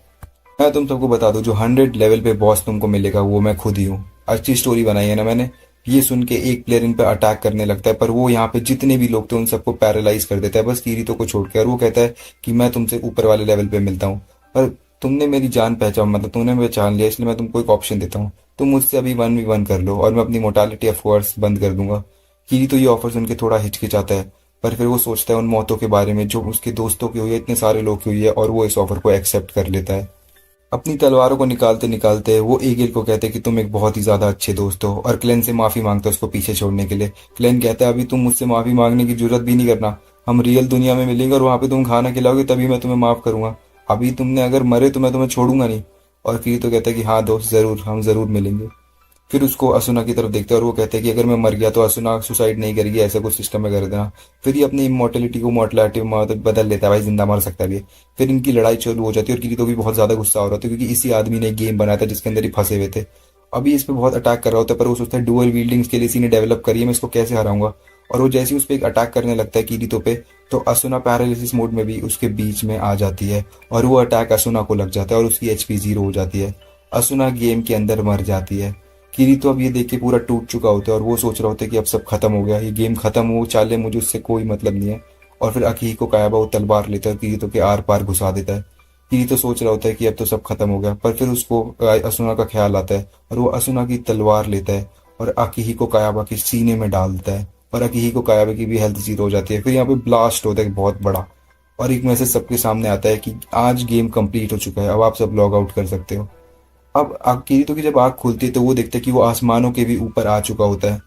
S1: मैं तुम सबको बता दूं, जो 100 लेवल पे बॉस तुमको मिलेगा वो मैं खुद ही हूँ। अच्छी स्टोरी बनाई है ना मैंने। ये सुन के एक प्लेयर इन पे अटैक करने लगता है, पर वो यहाँ पे जितने भी लोग थे उन सबको पैरालाइज कर देता है, बस किरीतो को छोड़ के। और वो कहता है कि मैं तुमसे ऊपर वाले लेवल पे मिलता हूँ, पर तुमने मेरी जान पहचान, मतलब तुमने पहचान लिया, इसलिए मैं तुमको एक ऑप्शन देता हूँ। तुम मुझसे अभी 1v1 कर लो और मैं अपनी मोर्टालिटी ऑफ कोर्स बंद कर दूंगा। किरीतो ये ऑफर सुन के थोड़ा हिचकिचाता है, पर फिर वो सोचता है उन मौतों के बारे में जो उसके दोस्तों की हुई है, इतने सारे लोग की हुई है, और वो इस ऑफर को एक्सेप्ट कर लेता है। अपनी तलवारों को निकालते निकालते वो ईगल को कहते हैं कि तुम एक बहुत ही ज्यादा अच्छे दोस्त हो, और क्लेन से माफी मांगता है उसको पीछे छोड़ने के लिए। क्लेन कहता है अभी तुम मुझसे माफी मांगने की जरूरत भी नहीं करना, हम रियल दुनिया में मिलेंगे और वहां पे तुम खाना खिलाओगे तभी मैं तुम्हें माफ करूंगा। अभी तुमने अगर मरे तो मैं तुम्हें छोड़ूंगा नहीं। और फिर तो कहता है कि हाँ दोस्त, जरूर, हम जरूर मिलेंगे। फिर उसको असुना की तरफ देखते हैं और वो कहते हैं कि अगर मैं मर गया तो असुना सुसाइड नहीं करेगी, ऐसा कुछ सिस्टम में कर देना। फिर ये अपनी इमोर्टेलिटी को मोर्टलिटी में बदल लेता है, भाई जिंदा मर सकता है भी। फिर इनकी लड़ाई चालू हो जाती है और किरीतो भी बहुत ज्यादा गुस्सा हो रहा था, क्योंकि इसी आदमी ने गेम बनाया था जिसके अंदर ही फंसे हुए थे। अभी इस पे बहुत अटैक कर रहा होता है, पर वो सोचता है डुअल वील्डिंग्स के लिए इसी ने डेवलप करी है, मैं इसको कैसे हराऊंगा। और वो जैसे ही उस पर एक अटैक करने लगता है किरीतो पे, तो असुना पैरालिसिस मोड में भी उसके बीच में आ जाती है और वो अटैक असुना को लग जाता है और उसकी एचपी 0 हो जाती है। असुना गेम के अंदर मर जाती है। किरीतो अब ये देख के पूरा टूट चुका होता है और वो सोच रहा होता है कि अब सब खत्म हो गया, ये गेम खत्म हो चाले, मुझे उससे कोई मतलब नहीं है। और फिर अकीहिको कायाबा वो तलवार लेता है, किरीतो के आर पार घुसा देता है। किरीतो सोच रहा होता है कि अब तो सब खत्म हो गया, पर फिर उसको असुना का ख्याल आता है और वो असुना की तलवार लेता है और अकीहिको कायाबा के सीने में डाल देता है, और अकीहिको कायाबा की भी हेल्थ 0 हो जाती है। फिर यहाँ पे ब्लास्ट होता है बहुत बड़ा, और एक मैसेज सबके सामने आता है कि आज गेम कंप्लीट हो चुका है, अब आप सब लॉग आउट कर सकते हो। अब किरीतो की जब आंख खुलती है तो वो देखता है कि वो आसमानों के भी ऊपर आ चुका होता है,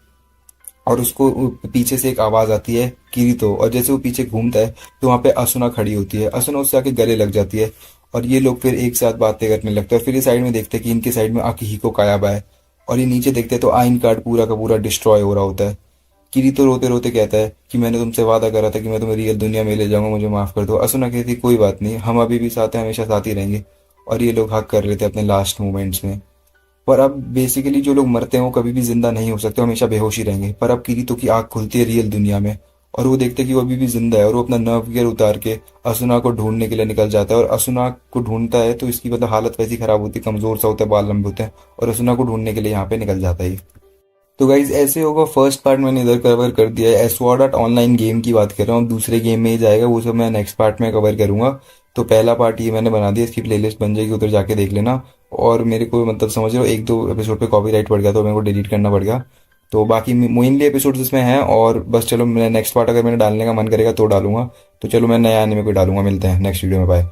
S1: और उसको पीछे से एक आवाज आती है किरीतो, और जैसे वो पीछे घूमता है तो वहां पे असुना खड़ी होती है। असुना उससे आके गले लग जाती है और ये लोग फिर एक साथ बातें करने लगते हैं। और फिर ये साइड में देखते हैं कि इनके साइड में अकीहिको कायाबा है, और ये नीचे देखते हैं तो आइन कार्ड पूरा का पूरा डिस्ट्रॉय हो रहा होता है। किरीतो रोते रोते कहता है कि मैंने तुमसे वादा करा था कि मैं तुम्हें रियल दुनिया में ले जाऊंगा, मुझे माफ कर दो। असुना कहती कोई बात नहीं, हम अभी भी साथ हैं, हमेशा साथ ही रहेंगे। और ये लोग हक कर लेते हैं अपने लास्ट मोमेंट्स में। पर अब बेसिकली जो लोग मरते हैं वो कभी भी जिंदा नहीं हो सकते, हमेशा बेहोश ही रहेंगे। पर अब किरीतो की आंख खुलती है रियल दुनिया में, और वो देखते हैं कि वो अभी भी जिंदा है, और वो अपना नर्व गियर उतार के असुना को ढूंढने के लिए निकल जाता है। और असुना को ढूंढता है तो इसकी मतलब हालत वैसी खराब होती है, कमजोर सा होता है, बाल लंबे होते हैं, और असुना को ढूंढने के लिए यहाँ पे निकल जाता है। तो गाइज ऐसे होगा, फर्स्ट पार्ट मैंने इधर कवर कर दिया है। एसवॉर्ड आर्ट ऑनलाइन गेम की बात कर रहा हूँ, अब दूसरे गेम में ही जाएगा, वो सब मैं नेक्स्ट पार्ट में कवर करूंगा। तो पहला पार्ट ये मैंने बना दिया, इसकी प्लेलिस्ट बन जाएगी, उधर जाके देख लेना। और मेरे को मतलब समझ रहे हो, एक दो एपिसोड पे कॉपीराइट पड़ गया तो मेरे को डिलीट करना पड़ गया। तो बाकी मेनली एपिसोड्स इसमें हैं, और बस चलो मैं नेक्स्ट पार्ट अगर मैंने डालने का मन करेगा तो डालूंगा। तो चलो मैं नया एनिमे कोई डालूंगा, मिलते हैं नेक्स्ट वीडियो में, बाय।